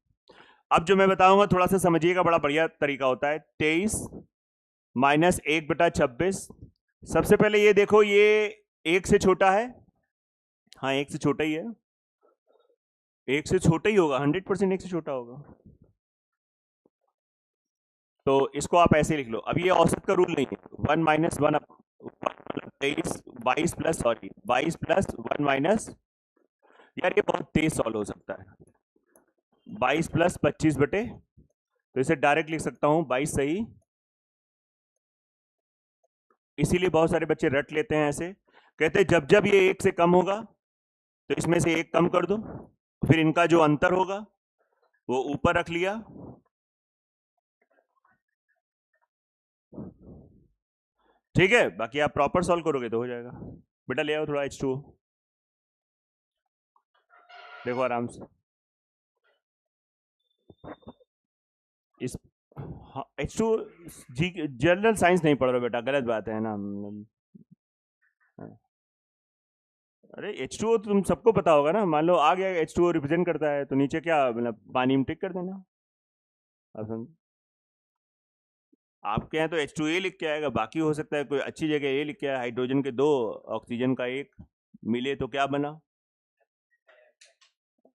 Speaker 1: अब जो मैं बताऊंगा थोड़ा सा समझिएगा, बड़ा बढ़िया तरीका होता है। 23 माइनस 1/26। सबसे पहले ये देखो, ये 1 से छोटा है, हाँ 1 से छोटा ही है, 1 से छोटा ही होगा, 100% 1 से छोटा होगा। तो इसको आप ऐसे लिख लो। अब ये औसत का रूल नहीं है, 1 - 1 23 22 प्लस सॉरी 22 प्लस 1 माइनस, यार ये बहुत तेज सॉल्व हो सकता है। 22 प्लस 25 बटे, तो इसे डायरेक्ट लिख सकता हूं 22 सही। इसीलिए बहुत सारे बच्चे रट लेते हैं ऐसे, कहते हैं जब जब ये 1 से कम होगा तो इसमें से 1 कम कर दो, फिर इनका जो अंतर होगा वो ऊपर रख लिया। ठीक है, बाकी आप प्रॉपर सॉल्व करोगे तो हो जाएगा। बेटा ले आओ थोड़ा H2O, देखो आराम से इस, हाँ H2O जी जनरल साइंस नहीं पढ़ रहे बेटा, गलत बात है ना। अरे H2O तो तुम सबको पता होगा ना, मान लो आ गया H2O रिप्रेजेंट करता है तो नीचे क्या मतलब पानी में टिक कर देना। अब आपके यहाँ तो H2A लिख के आएगा, बाकी हो सकता है कोई अच्छी जगह A लिख के आए, हाइड्रोजन के 2 ऑक्सीजन का 1 मिले तो क्या बना,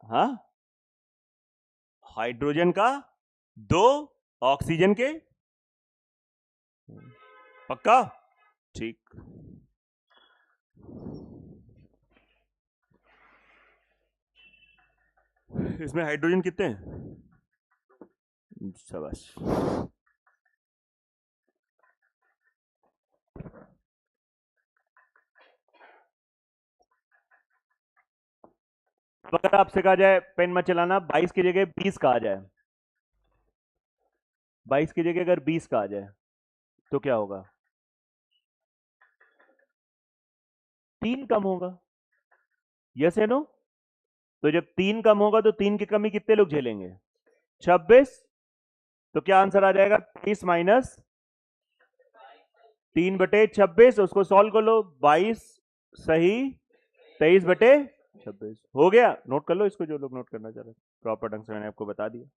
Speaker 1: हाँ हाइड्रोजन का 2 ऑक्सीजन के, पक्का ठीक। इसमें हाइड्रोजन कितने हैं, शाबाश। अगर आपसे कहा जाए पेन मत चलाना, 22 की जगह 20 कहा जाए, 22 की जगह अगर 20 कहा जाए तो क्या होगा, 3 कम होगा, यस है नो। तो जब 3 कम होगा तो 3 की कमी कितने लोग झेलेंगे, 26। तो क्या आंसर आ जाएगा, 23 माइनस 3 बटे 26, उसको सॉल्व कर लो, 22 सही 23 बटे 26 हो गया। नोट कर लो इसको, जो लोग नोट करना चाह रहे, प्रॉपर ढंग से मैंने आपको बता दिया।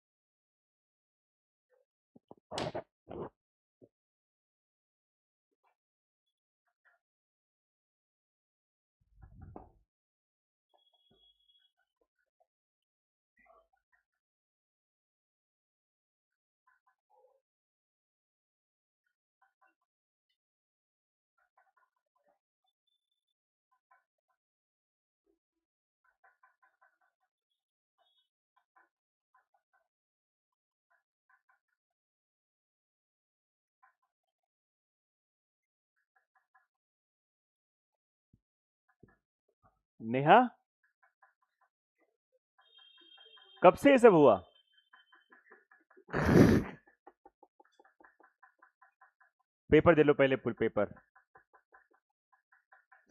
Speaker 1: नेहा कब से ये सब हुआ, पेपर दे लो पहले, फुल पेपर।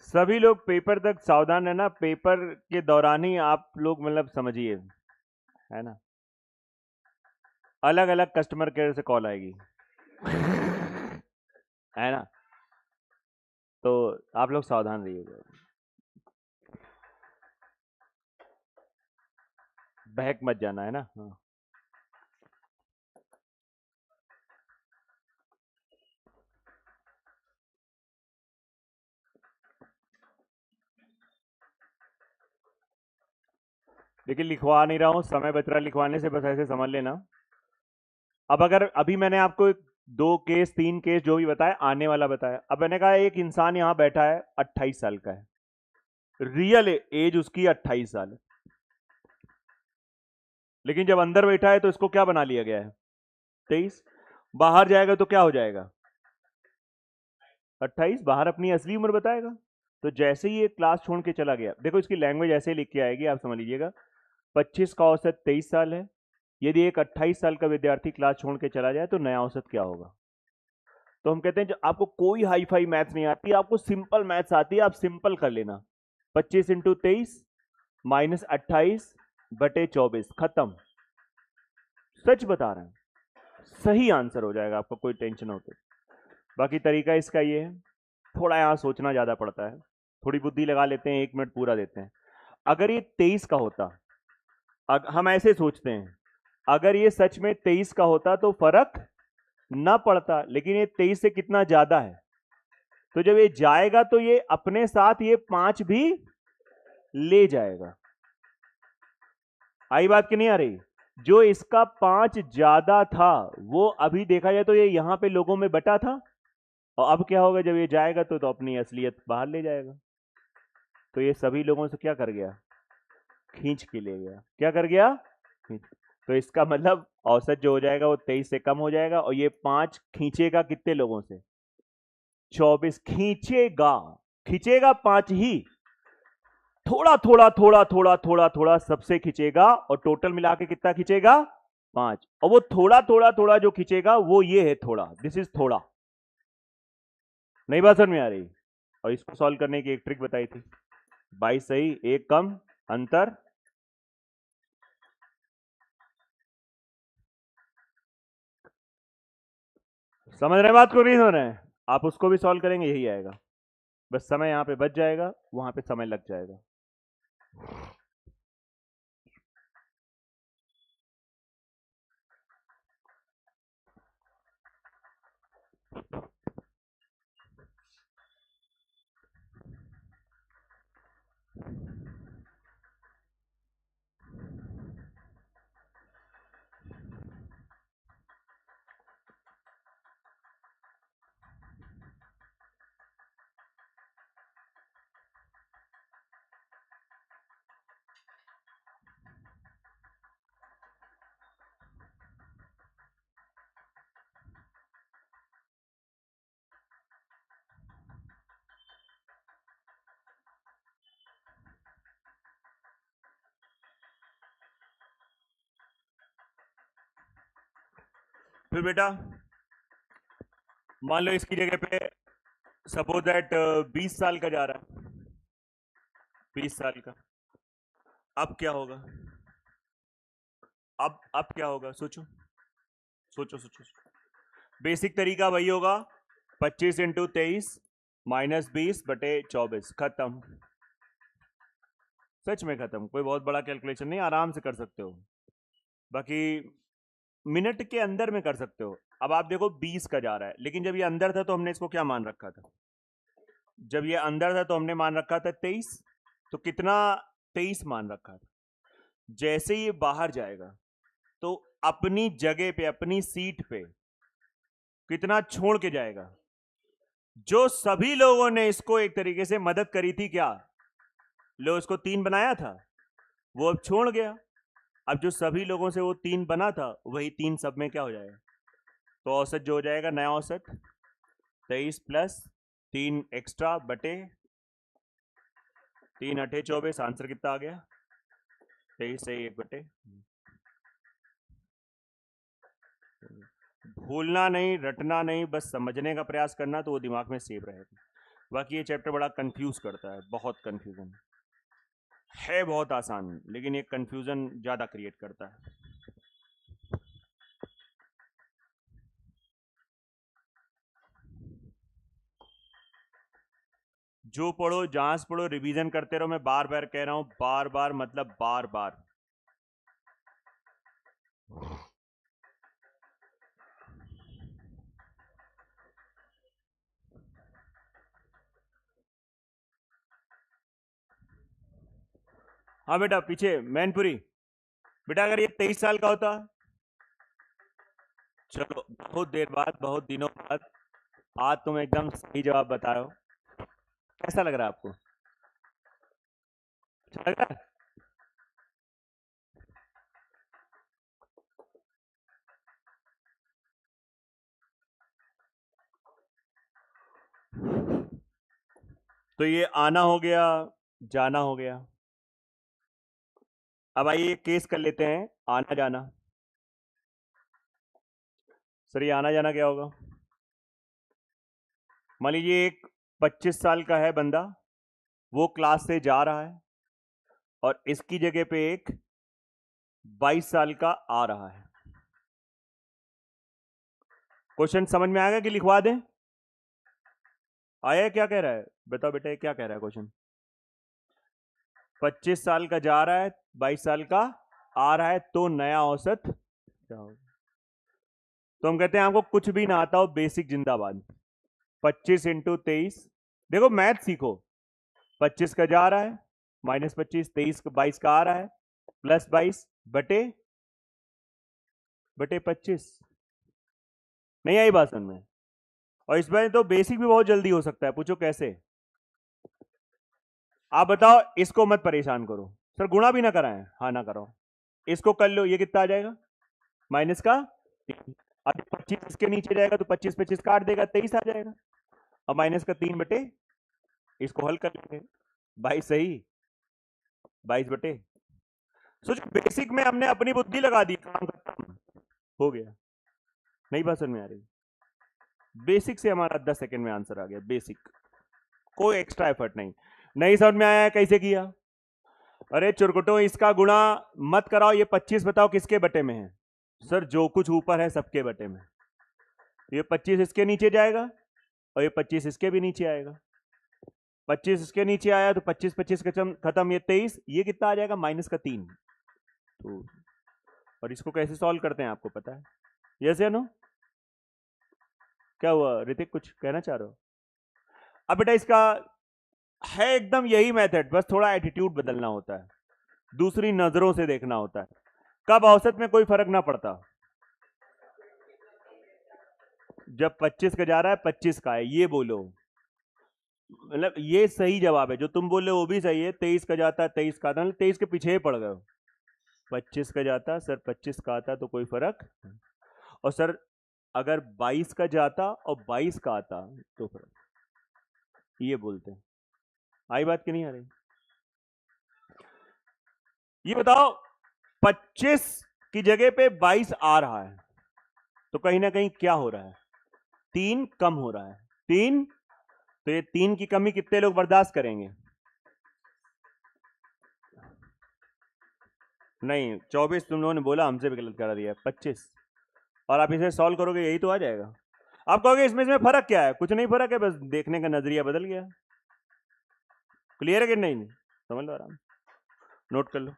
Speaker 1: सभी लोग पेपर तक सावधान रहना, पेपर के दौरान ही आप लोग मतलब समझिए, है ना, अलग अलग कस्टमर केयर से कॉल आएगी है ना, तो आप लोग सावधान रहिएगा, बहक मत जाना, है ना। हाँ। लेकिन लिखवा नहीं रहा हूं, समय बच रहा है लिखवाने से, बस ऐसे समझ लेना। अब अगर अभी मैंने आपको 2 केस 3 केस जो भी बताया आने वाला बताया, अब मैंने कहा एक इंसान यहां बैठा है 28 साल का है, रियल एज उसकी 28 साल है, लेकिन जब अंदर बैठा है तो इसको क्या बना लिया गया है 23, बाहर जाएगा तो क्या हो जाएगा 28, बाहर अपनी असली उम्र बताएगा। तो जैसे ही ये क्लास छोड़ के चला गया, देखो इसकी लैंग्वेज ऐसे लिख के आएगी, आप समझ लीजिएगा, 25 का औसत 23 साल है, यदि एक 28 साल का विद्यार्थी क्लास छोड़ के चला जाए तो नया औसत क्या होगा। तो हम कहते हैं जो आपको कोई हाई फाई मैथ्स नहीं आती, आपको सिंपल मैथ्स आती है, आप सिंपल कर लेना, 25 इंटू 23 माइनस 28 बटे 24, खत्म। सच बता रहे हैं, सही आंसर हो जाएगा आपको, कोई टेंशन हो तो। बाकी तरीका इसका ये है, थोड़ा यहां सोचना ज्यादा पड़ता है, थोड़ी बुद्धि लगा लेते हैं, 1 मिनट पूरा देते हैं। अगर ये 23 का होता, हम ऐसे सोचते हैं, अगर ये सच में 23 का होता तो फर्क ना पड़ता, लेकिन ये 23 से कितना ज्यादा है, तो जब ये जाएगा तो ये अपने साथ ये 5 भी ले जाएगा। आई बात कि नहीं आ रही, जो इसका 5 ज्यादा था वो अभी देखा जाए तो ये यहां पे लोगों में बटा था, और अब क्या होगा, जब ये जाएगा तो अपनी असलियत बाहर ले जाएगा। तो ये सभी लोगों से क्या कर गया, खींच के ले गया। क्या कर गया, तो इसका मतलब औसत जो हो जाएगा वो 23 से कम हो जाएगा, और ये 5 खींचेगा कितने लोगों से, 24 खींचेगा। खींचेगा 5 ही, थोड़ा थोड़ा थोड़ा थोड़ा थोड़ा थोड़ा सबसे खींचेगा, और टोटल मिला के कितना खींचेगा, 5। और वो थोड़ा थोड़ा थोड़ा जो खींचेगा वो ये है थोड़ा, दिस इज थोड़ा। नई बात समझ में आ रही। और इसको सॉल्व करने की एक ट्रिक बताई थी, 22 सही, 1 कम, अंतर। समझ रहे बात को, नहीं समझ रहे हैं? आप उसको भी सॉल्व करेंगे, यही आएगा। बस समय यहां पे बच जाएगा, वहां पे समय लग जाएगा। फिर बेटा मान लो इसकी जगह पे सपोज दैट 20 साल का जा रहा है, 20 साल का। अब क्या होगा, अब क्या होगा, सोचो सोचो सोचो। बेसिक तरीका वही होगा, 25 इंटू 23 माइनस 20/24, खत्म। सच में खत्म, कोई बहुत बड़ा कैलकुलेशन नहीं, आराम से कर सकते हो। बाकी मिनट के अंदर में कर सकते हो। अब आप देखो 20 का जा रहा है, लेकिन जब ये अंदर था तो हमने इसको क्या मान रखा था, जब ये अंदर था तो हमने मान रखा था 23, तो कितना, 23 मान रखा था। जैसे ये बाहर जाएगा तो अपनी जगह पे, अपनी सीट पे कितना छोड़ के जाएगा। जो सभी लोगों ने इसको एक तरीके से मदद करी थी, क्या लो इसको 3 बनाया था, वो अब छोड़ गया। अब जो सभी लोगों से वो 3 बना था, वही 3 सब में क्या हो जाएगा, तो औसत जो हो जाएगा, नया औसत 23 प्लस 3 एक्स्ट्रा बटे 3 अठे 24, आंसर कितना आ गया, 23 से 1 बटे। भूलना नहीं, रटना नहीं, बस समझने का प्रयास करना, तो वो दिमाग में सेव रहेगा। बाकी ये चैप्टर बड़ा कंफ्यूज करता है, बहुत कंफ्यूजन है, बहुत आसान, लेकिन ये कंफ्यूजन ज्यादा क्रिएट करता है। जो पढ़ो, जहां से पढ़ो, रिवीजन करते रहो। मैं बार बार कह रहा हूं, बार बार मतलब बार बार। हाँ बेटा, पीछे मैनपुरी बेटा, अगर ये 23 साल का होता, चलो बहुत देर बाद, बहुत दिनों बाद आज तुम एकदम सही जवाब बता रहे हो। कैसा लग रहा है आपको, अच्छा लग रहा है? तो ये आना हो गया, जाना हो गया। अब आइए केस कर लेते हैं, आना जाना। सर ये आना जाना क्या होगा, मान लीजिए एक 25 साल का है बंदा, वो क्लास से जा रहा है, और इसकी जगह पे एक 22 साल का आ रहा है। क्वेश्चन समझ में आएगा कि लिखवा दें, आया क्या कह रहा है, बताओ बेटा, क्या कह रहा है क्वेश्चन। 25 साल का जा रहा है, 22 साल का आ रहा है, तो नया औसत क्या होगा। तो हम कहते हैं आपको कुछ भी ना आता हो, बेसिक जिंदाबाद। 25 इंटू 23, देखो मैथ सीखो, 25 का जा रहा है, माइनस 25, 23 22 का आ रहा है, प्लस 22 बटे बटे 25। नहीं आई बात समझ में, और इसमें तो बेसिक भी बहुत जल्दी हो सकता है। पूछो कैसे? आप बताओ, इसको मत परेशान करो। सर गुणा भी ना कराएं? हाँ ना करो, इसको कर लो। ये कितना आ जाएगा? माइनस का 3। अब 25 इसके नीचे जाएगा तो 25 25 काट देगा, 23 आ जाएगा। अब माइनस का 3 बटे, इसको हल कर लेंगे। 22 सही, 22 बटे। सोचो बेसिक में हमने अपनी बुद्धि लगा दी, काम खत्म हो गया। नहीं बात समझ में आ रही? बेसिक से हमारा 10 सेकंड में आंसर आ गया। बेसिक, कोई एक्स्ट्रा एफर्ट नहीं। नहीं समझ में आया कैसे किया? अरे चुरकुटो, इसका गुणा मत कराओ। ये 25 बताओ किसके बटे में है? सर जो कुछ ऊपर है सबके बटे में। ये 25 इसके नीचे जाएगा और ये 25 इसके भी नीचे आएगा। 25 इसके नीचे आया तो 25 25 खत्म, ये 23। ये कितना आ जाएगा? माइनस का 3। तो और इसको कैसे सॉल्व करते हैं आपको पता है? यस या नो? क्या हुआ ऋतिक, कुछ कहना चाह रहे हो? अब बेटा इसका है एकदम यही मेथड, बस थोड़ा एटीट्यूड बदलना होता है, दूसरी नजरों से देखना होता है। कब औसत में कोई फर्क ना पड़ता? जब 25 का जा रहा है 25 का है, ये बोलो। मतलब ये सही जवाब है, जो तुम बोले वो भी सही है। 23 का जाता है 23 का आता, 23 के पीछे ही पड़ गए हो। 25 का जाता सर 25 का आता तो कोई फर्क। और सर अगर 22 का जाता और 22 का आता तो फर्क, ये बोलते हैं। आई बात की नहीं आ रही? ये बताओ 25 की जगह पे 22 आ रहा है तो कहीं ना कहीं क्या हो रहा है? 3 कम हो रहा है। 3, तो ये 3 की कमी कितने लोग बर्दाश्त करेंगे? नहीं 24 तुम लोगों ने बोला, हमसे भी गलत करा दिया। 25 और आप इसे सॉल्व करोगे यही तो आ जाएगा। आप कहोगे इसमें फर्क क्या है? कुछ नहीं फर्क है, बस देखने का नजरिया बदल गया। क्लियर है कि नहीं? समझ लो, आराम नोट कर लो।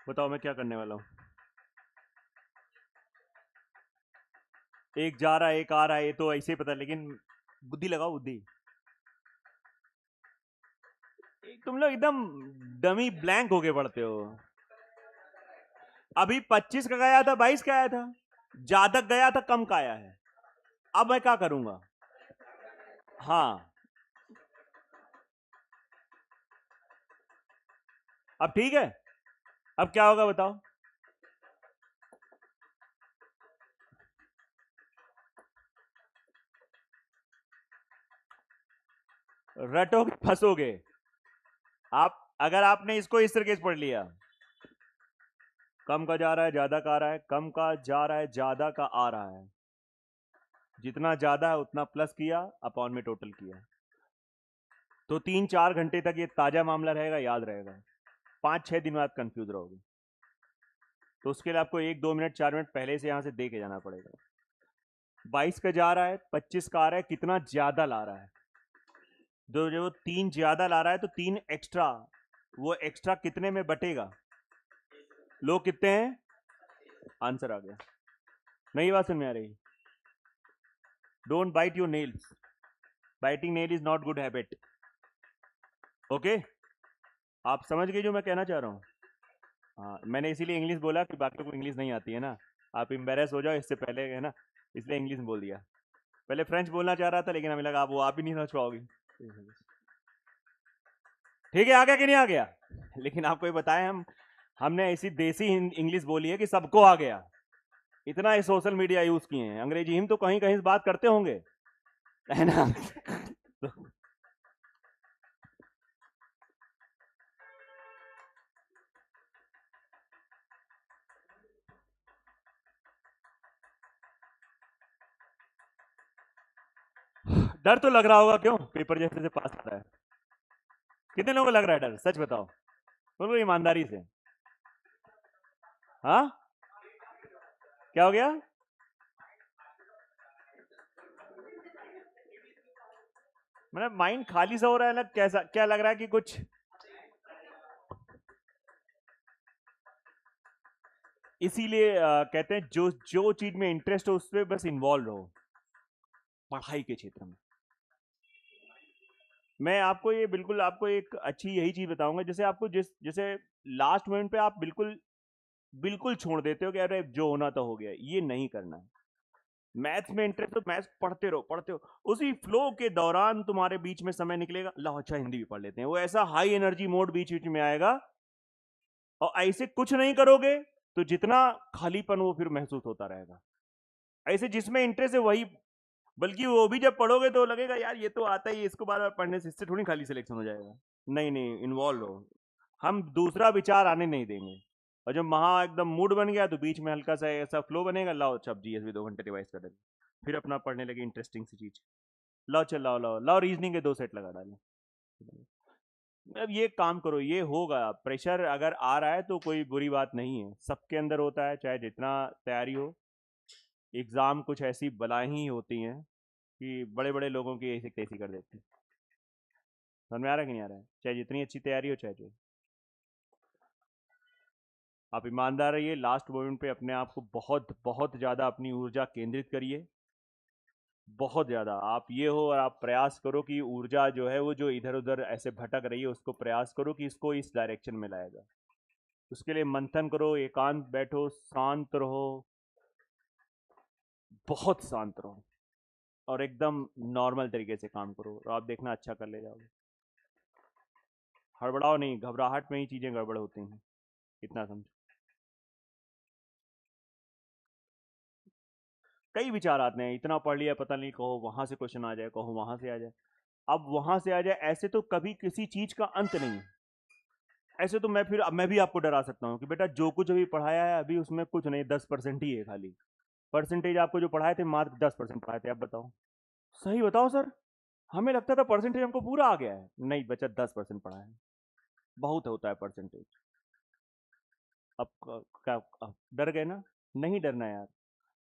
Speaker 1: बताओ मैं क्या करने वाला हूं? एक जा रहा है एक आ रहा है, ये तो ऐसे ही पता, लेकिन बुद्धि लगाओ बुद्धि। तुम लोग एकदम डमी ब्लैंक होके पढ़ते हो। अभी 25 का गया था 22 का आया था, ज्यादा गया था कम का आया है। अब मैं क्या करूंगा? हाँ अब ठीक है। अब क्या होगा बताओ? रटोगे फंसोगे आप। अगर आपने इसको इस तरीके से पढ़ लिया, कम का जा रहा है ज्यादा का आ रहा है, कम का जा रहा है ज्यादा का आ रहा है, जितना ज्यादा है उतना प्लस किया अपॉन में टोटल किया, तो 3-4 घंटे तक ये ताजा मामला रहेगा, याद रहेगा। 5-6 दिन बाद कंफ्यूज रहोगे, तो उसके लिए आपको 1-2 मिनट 4 मिनट पहले से यहां से दे के जाना पड़ेगा। 22 का जा रहा है 25 का आ रहा है, कितना ज्यादा ला रहा है? जो 3 ज्यादा ला रहा है तो 3 एक्स्ट्रा, वो एक्स्ट्रा कितने में बटेगा? लोग कितने हैं? आंसर आ गया। नई बात समझ में आ रही? Don't bite your nails, biting nail is not good habit, okay. आप समझ गए जो मैं कहना चाह रहा हूँ? हाँ, मैंने इसीलिए इंग्लिश बोला कि बाकी को इंग्लिश नहीं आती है ना, आप एम्बेरस हो जाओ इससे पहले, है ना, इसलिए इंग्लिश बोल दिया। पहले फ्रेंच बोलना चाह रहा था लेकिन हमें लगा आप ही नहीं समझ पाओगी। ठीक है, आ गया कि नहीं आ गया? लेकिन आपको ये बताएं, हमने ऐसी देसी इंग्लिश बोली है कि सबको आ गया। इतना ही सोशल मीडिया यूज किए हैं, अंग्रेजी हम तो कहीं कहीं से बात करते होंगे, है ना? तो डर तो लग रहा होगा, क्यों? पेपर जैसे से पास आता है। कितने लोगों को लग रहा है डर, सच बताओ, बोलो ईमानदारी से। हाँ, क्या हो गया? मतलब माइंड खाली सा हो रहा है ना, कैसा क्या लग रहा है कि कुछ? इसीलिए कहते हैं जो जो चीज में इंटरेस्ट हो उसमें बस इन्वॉल्व रहो, पढ़ाई के क्षेत्र में। मैं आपको ये बिल्कुल आपको एक अच्छी यही चीज बताऊंगा, जैसे आपको जैसे लास्ट मोमेंट पे आप बिल्कुल बिल्कुल छोड़ देते हो कि अरे जो होना तो हो गया, ये नहीं करना है। मैथ्स में इंटरेस्ट तो मैथ्स पढ़ते रहो पढ़ते हो, उसी फ्लो के दौरान तुम्हारे बीच में समय निकलेगा, लो अच्छा हिंदी भी पढ़ लेते हैं, वो ऐसा हाई एनर्जी मोड बीच बीच में आएगा, और ऐसे कुछ नहीं करोगे तो जितना खालीपन वो फिर महसूस होता रहेगा। ऐसे जिसमें इंटरेस्ट है वही, बल्कि वो भी जब पढ़ोगे तो लगेगा यार ये तो आता ही है, इसको बार बार पढ़ने से इससे थोड़ी खाली सिलेक्शन हो जाएगा। नहीं नहीं, इन्वॉल्व हो, हम दूसरा विचार आने नहीं देंगे। और जब वहां एकदम मूड बन गया तो बीच में हल्का सा ऐसा फ्लो बनेगा, लाओ सब जीएस भी 2 घंटे रिवाइज कर देंगे, फिर अपना पढ़ने लगे इंटरेस्टिंग सी चीज, लाओ चल लाओ लाओ लाओ रीजनिंग के 2 सेट लगा डालें। अब ये काम करो, ये होगा। प्रेशर अगर आ रहा है तो कोई बुरी बात नहीं है, सबके अंदर होता है, चाहे जितना तैयारी हो। एग्जाम कुछ ऐसी बलाएं ही होती हैं कि बड़े बड़े लोगों की ऐसी तैसी कर देती है। समझ में आ रहा है कि नहीं आ रहा है? चाहे जितनी अच्छी तैयारी हो, चाहे जो, आप ईमानदार रहिए, लास्ट मोमेंट पे अपने आप को बहुत बहुत ज़्यादा अपनी ऊर्जा केंद्रित करिए, बहुत ज़्यादा आप ये हो, और आप प्रयास करो कि ऊर्जा जो है वो जो इधर उधर ऐसे भटक रही है उसको प्रयास करो कि इसको इस डायरेक्शन में लाया जाए। उसके लिए मंथन करो, एकांत बैठो, शांत रहो, बहुत शांत रहो, और एकदम नॉर्मल तरीके से काम करो, और आप देखना अच्छा कर ले जाओगे। हड़बड़ाओ नहीं, घबराहट में ही चीज़ें गड़बड़ होती हैं, इतना समझो। कई विचार आते हैं, इतना पढ़ लिया पता नहीं, कहो वहां से क्वेश्चन आ जाए, कहो वहां से आ जाए, अब वहां से आ जाए, ऐसे तो कभी किसी चीज का अंत नहीं है। ऐसे तो मैं भी आपको डरा सकता हूँ कि बेटा जो कुछ अभी पढ़ाया है अभी उसमें कुछ नहीं, 10% ही है खाली। परसेंटेज आपको जो पढ़ाए थे मात्र 10% पढ़ाए थे, आप बताओ, सही बताओ सर। हमें लगता था परसेंटेज हमको पूरा आ गया है, नहीं बच्चा 10% पढ़ा है, बहुत होता है परसेंटेज। अब क्या डर गए ना? नहीं डरना यार।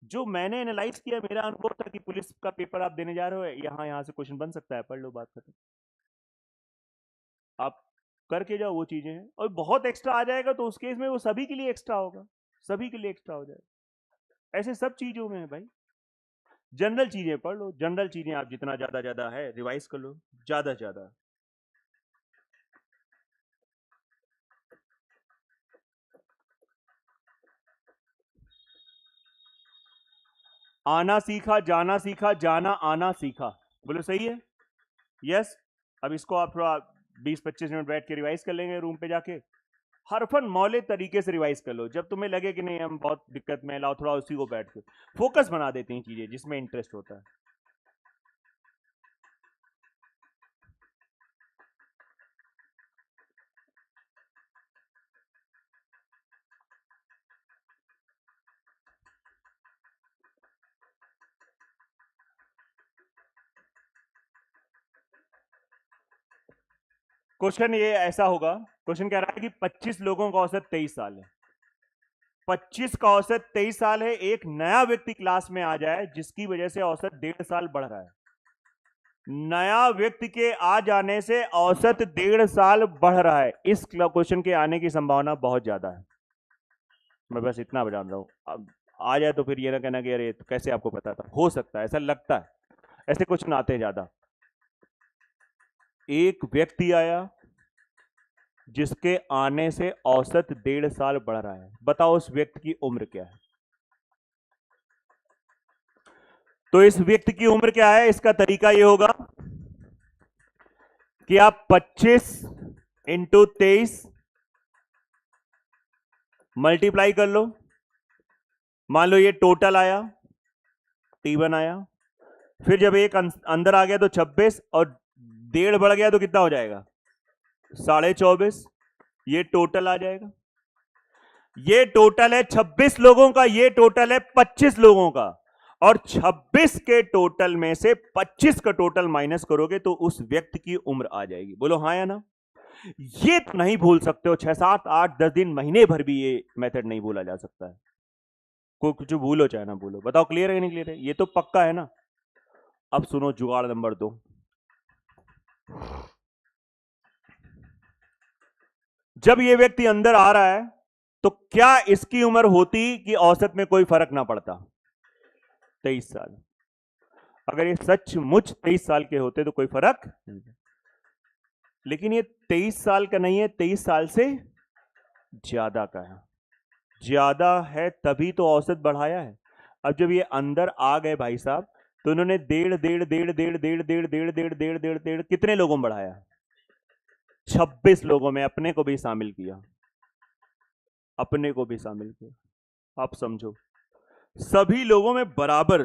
Speaker 1: जो मैंने एनालाइज किया, मेरा अनुभव था कि पुलिस का पेपर आप देने जा रहे हो, यहाँ यहाँ से क्वेश्चन बन सकता है, पढ़ लो, बात खत्म। आप करके जाओ वो चीजें हैं, और बहुत एक्स्ट्रा आ जाएगा तो उस केस में वो सभी के लिए एक्स्ट्रा होगा, सभी के लिए एक्स्ट्रा हो जाएगा। ऐसे सब चीजों में है भाई, जनरल चीजें पढ़ लो, जनरल चीजें आप जितना ज्यादा ज्यादा है रिवाइज कर लो, ज्यादा ज्यादा। आना सीखा, जाना सीखा, जाना आना सीखा, बोलो सही है? यस। अब इसको आप थोड़ा 20-25 मिनट बैठ के रिवाइज कर लेंगे रूम पे जाके, हरफन मौलिक तरीके से रिवाइज कर लो, जब तुम्हें लगे कि नहीं हम बहुत दिक्कत में, लाओ थोड़ा उसी को बैठ के फोकस बना देते हैं चीजें जिसमें इंटरेस्ट होता है। क्वेश्चन ये ऐसा होगा, क्वेश्चन कह रहा है कि 25 लोगों का औसत 23 साल है, 25 का औसत 23 साल है, एक नया व्यक्ति क्लास में आ जाए जिसकी वजह से औसत 1.5 साल बढ़ रहा है, नया व्यक्ति के आ जाने से औसत 1.5 साल बढ़ रहा है, इस क्वेश्चन के आने की संभावना बहुत ज्यादा है। मैं बस इतना जान रहा हूं, अब आ जाए तो फिर ये ना कहना कि अरे तो कैसे आपको पता था, हो सकता है ऐसा लगता है, ऐसे क्वेश्चन आते हैं ज्यादा। एक व्यक्ति आया, जिसके आने से औसत 1.5 साल बढ़ रहा है, बताओ उस व्यक्ति की उम्र क्या है? तो इस व्यक्ति की उम्र क्या है? इसका तरीका यह होगा कि आप 25 इंटू 23 मल्टीप्लाई कर लो। मान लो ये टोटल आया, T1 आया, फिर जब एक अंदर आ गया तो 26 और 1.5 बढ़ गया तो कितना हो जाएगा? 24.5। ये टोटल आ जाएगा। ये टोटल है 26 लोगों का, ये टोटल है 25 लोगों का, और 26 के टोटल में से 25 का टोटल माइनस करोगे तो उस व्यक्ति की उम्र आ जाएगी। बोलो हाँ या ना? ये तो नहीं भूल सकते हो, 6, 7, 8, 10 दिन, महीने भर भी ये मेथड नहीं भूला जा सकता है। कोई कुछ भूलो चाहे ना भूलो। बताओ क्लियर है कि नहीं क्लियर है? ये तो पक्का है ना? अब सुनो जुगाड़ नंबर 2। जब ये व्यक्ति अंदर आ रहा है तो क्या इसकी उम्र होती कि औसत में कोई फर्क ना पड़ता? 23 साल। अगर ये सचमुच 23 साल के होते तो कोई फर्क नहीं, लेकिन ये 23 साल का नहीं है, 23 साल से ज्यादा का है। ज्यादा है तभी तो औसत बढ़ाया है। अब जब ये अंदर आ गए भाई साहब, तो उन्होंने 1.5 कितने लोगों में बढ़ाया? 26 लोगों में, अपने को भी शामिल किया, अपने को भी शामिल किया। आप समझो, सभी लोगों में बराबर।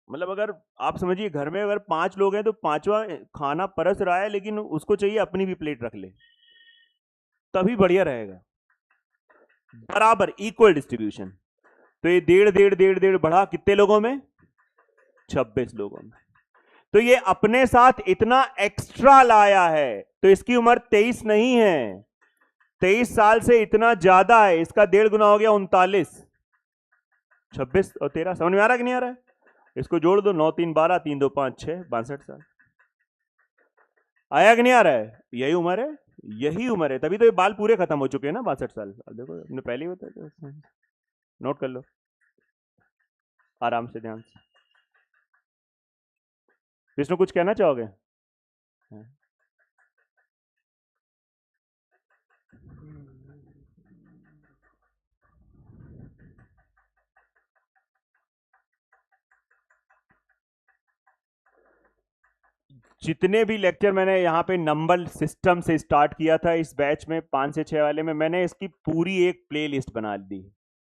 Speaker 1: मतलब अगर आप समझिए घर में अगर 5 लोग हैं तो 5वां खाना परस रहा है, लेकिन उसको चाहिए अपनी भी प्लेट रख ले, तभी बढ़िया रहेगा। बराबर इक्वल डिस्ट्रीब्यूशन। तो ये 1.5 बढ़ा कितने लोगों में? 26 लोगों में। तो ये अपने साथ इतना एक्स्ट्रा लाया है, तो इसकी उम्र 23 नहीं है, 23 साल से इतना ज्यादा है। इसका 1.5 गुना हो गया 39। 26 और 13 समझ में आ रहा है कि नहीं आ रहा है? इसको जोड़ दो, 9 3 12, 3 2 5 6, 62 साल। आया कि नहीं आ रहा है? यही उम्र है, यही उम्र है, तभी तो ये बाल पूरे खत्म हो चुके हैं ना 62 साल। अब देखो हमने पहले ही बताया, नोट कर लो आराम से, ध्यान से। विष्णु कुछ कहना चाहोगे? जितने भी लेक्चर मैंने यहाँ पे नंबर सिस्टम से स्टार्ट किया था इस बैच में 5 से 6 वाले में, मैंने इसकी पूरी एक प्ले लिस्ट बना दी,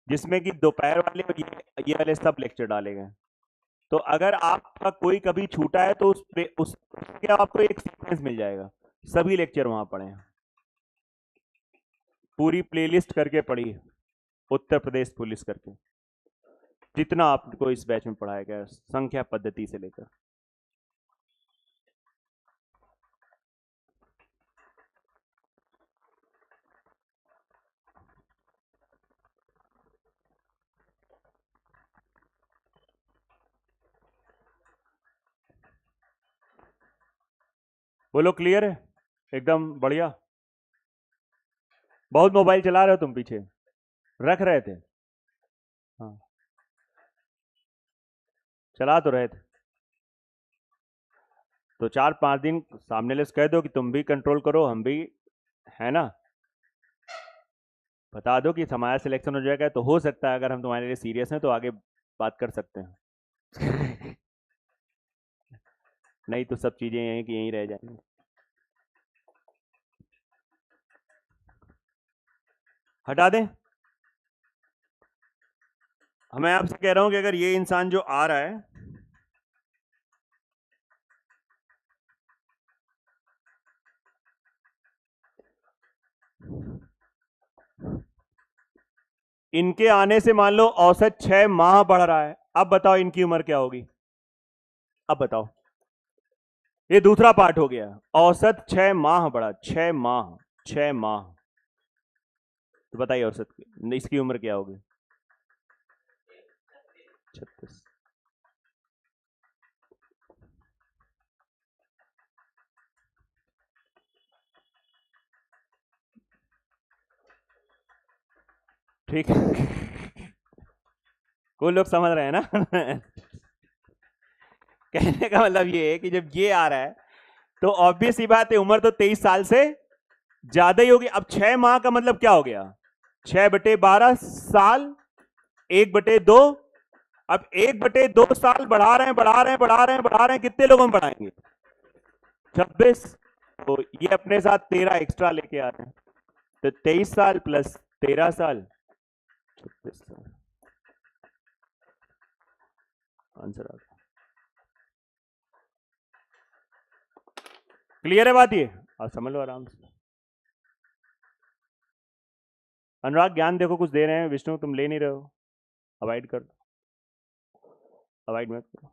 Speaker 1: जिसमें कि दोपहर वाले और ये वाले सब लेक्चर डाले गए। तो अगर आपका कोई कभी छूटा है तो उसके आपको एक सीक्वेंस मिल जाएगा, सभी लेक्चर वहां पढ़े हैं, पूरी प्लेलिस्ट करके पढ़ी, उत्तर प्रदेश पुलिस करके, जितना आपको इस बैच में पढ़ाया गया संख्या पद्धति से लेकर। बोलो क्लियर है? एकदम बढ़िया। बहुत मोबाइल चला रहे हो तुम, पीछे रख रहे थे? हाँ चला तो रहे थे, तो 4-5 दिन सामने ले कह दो कि तुम भी कंट्रोल करो, हम भी, है ना? बता दो कि हमारा सिलेक्शन हो जाएगा, तो हो सकता है अगर हम तुम्हारे लिए सीरियस हैं तो आगे बात कर सकते हैं। नहीं तो सब चीजें यहीं की यहीं रह जाएंगी। हटा दें? मैं आपसे कह रहा हूं कि अगर ये इंसान जो आ रहा है, इनके आने से मान लो औसत 6 माह बढ़ रहा है, अब बताओ इनकी उम्र क्या होगी? अब बताओ, ये दूसरा पार्ट हो गया, औसत 6 माह बढ़ा, 6 माह, 6 माह, तो बताइए औसत इसकी उम्र क्या होगी? 36। ठीक है। कोई लोग समझ रहे हैं ना? कहने का मतलब ये है कि जब ये आ रहा है तो ऑब्वियस ही बात है, उम्र तो 23 साल से ज्यादा ही होगी। अब 6 माह का मतलब क्या हो गया, 6/12 साल, 1/2। अब 1/2 साल बढ़ा रहे हैं, बढ़ा रहे हैं, बढ़ा रहे हैं, बढ़ा रहे हैं, कितने लोगों में बढ़ाएंगे, 26। तो ये अपने साथ 13 एक्स्ट्रा लेके आ रहे हैं, तो 23 साल प्लस 13 साल, 36 साल। आंसर आ गया। क्लियर है बात, ये आप समझ लो आराम से। अनुराग ज्ञान देखो कुछ दे रहे हैं, विष्णु तुम ले नहीं रहे हो, अवॉइड कर दो, अवॉइड मत करो।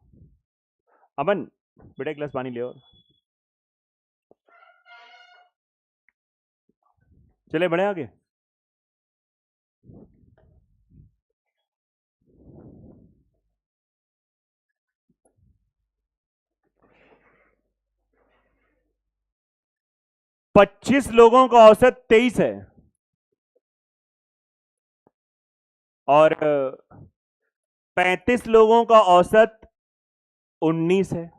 Speaker 1: अमन बेटा एक गिलास पानी ले, और चले बढ़े आगे। पच्चीस लोगों का औसत 23 है, और 35 लोगों का औसत 19 है।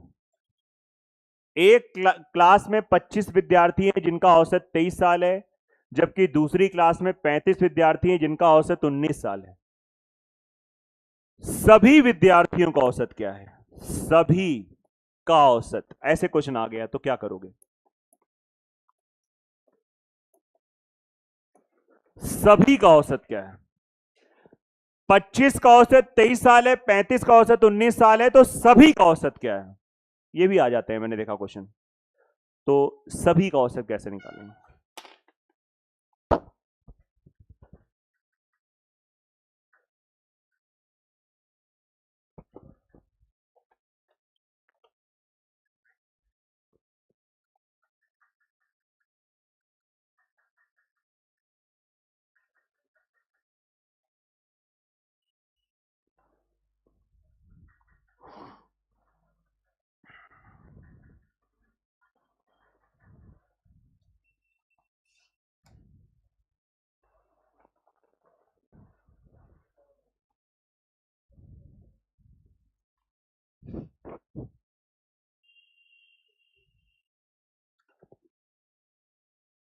Speaker 1: एक क्लास में 25 विद्यार्थी हैं जिनका औसत 23 साल है, जबकि दूसरी क्लास में 35 विद्यार्थी हैं जिनका औसत 19 साल है। सभी विद्यार्थियों का औसत क्या है, सभी का औसत, ऐसे क्वेश्चन आ गया तो क्या करोगे, सभी का औसत क्या है। 25 का औसत 23 साल है, 35 का औसत 19 साल है, तो सभी का औसत क्या है, ये भी आ जाते हैं, मैंने देखा क्वेश्चन। तो सभी का औसत कैसे निकालेंगे।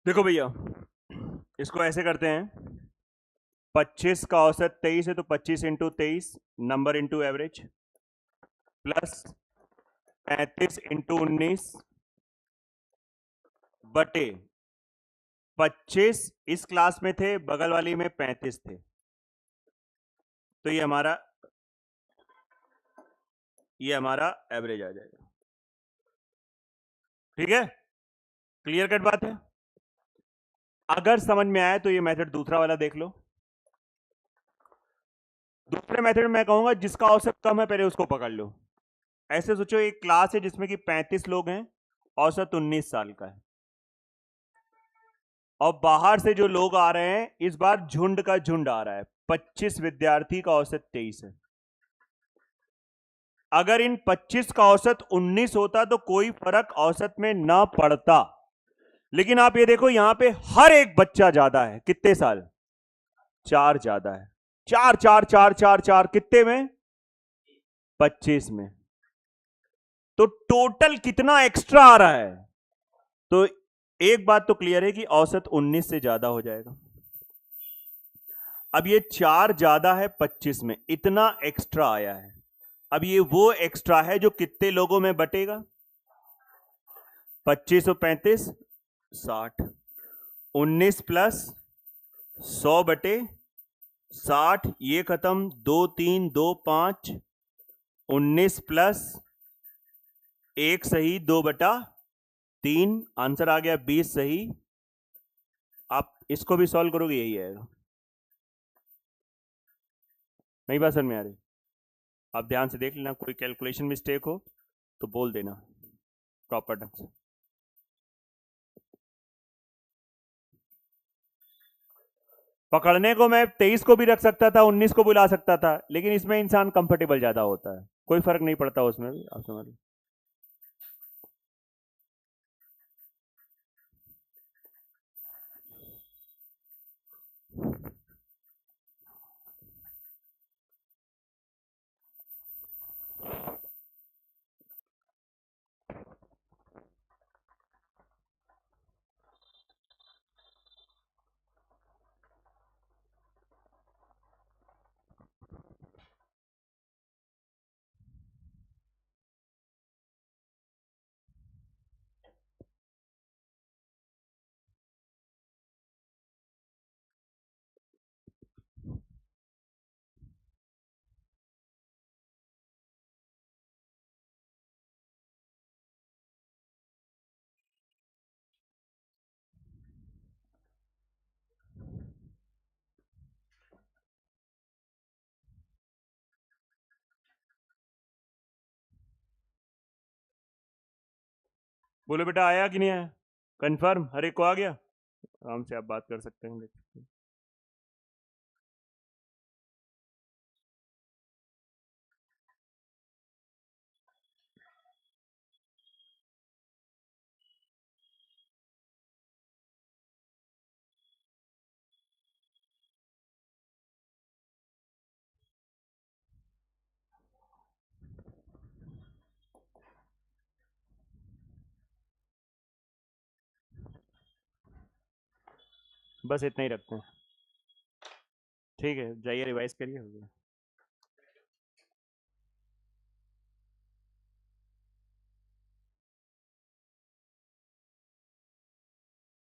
Speaker 1: देखो भैया, इसको ऐसे करते हैं, 25 का औसत 23 है, तो 25 into 23 number into average, plus 35 into 19 बटे 25 इस क्लास में थे, बगल वाली में 35 थे, तो ये हमारा एवरेज आ जाएगा। ठीक है, क्लियर कट बात है। अगर समझ में आए तो ये मेथड दूसरा वाला देख लो। दूसरे मेथड में मैं कहूंगा जिसका औसत कम है पहले उसको पकड़ लो। ऐसे सोचो एक क्लास है जिसमें कि 35 लोग हैं, औसत 19 साल का है, और बाहर से जो लोग आ रहे हैं इस बार झुंड का झुंड आ रहा है, 25 विद्यार्थी का औसत 23 है। अगर इन 25 का औसत 19 होता तो कोई फर्क औसत में ना पड़ता, लेकिन आप ये देखो यहां पे हर एक बच्चा ज्यादा है, कितने साल, 4 ज्यादा है, 4 4 4 4 4 कितने में, 25 में, तो टोटल कितना एक्स्ट्रा आ रहा है। तो एक बात तो क्लियर है कि औसत 19 से ज्यादा हो जाएगा। अब ये 4 ज्यादा है 25 में, इतना एक्स्ट्रा आया है। अब ये वो एक्स्ट्रा है जो कितने लोगों में बटेगा, 25 और 35 60, 19 प्लस 100/60, ये खत्म, 2 3 2 5, 19 प्लस 1 सही, 2/3, आंसर आ गया 20 सही। आप इसको भी सॉल्व करोगे यही आएगा। नहीं बात समझ में आ रही, आप ध्यान से देख लेना, कोई कैलकुलेशन मिस्टेक हो तो बोल देना प्रॉपर ढंग से। पकड़ने को मैं 23 को भी रख सकता था, 19 को बुला सकता था, लेकिन इसमें इंसान कंफर्टेबल ज्यादा होता है, कोई फर्क नहीं पड़ता उसमें भी, आप समझ लो। बोलो बेटा आया कि नहीं आया? कंफर्म हर एक को आ गया? आराम से आप बात कर सकते हैं, देख सकते हैं। बस इतना ही रखते हैं। ठीक है, जाइए रिवाइज करिए, हो गया।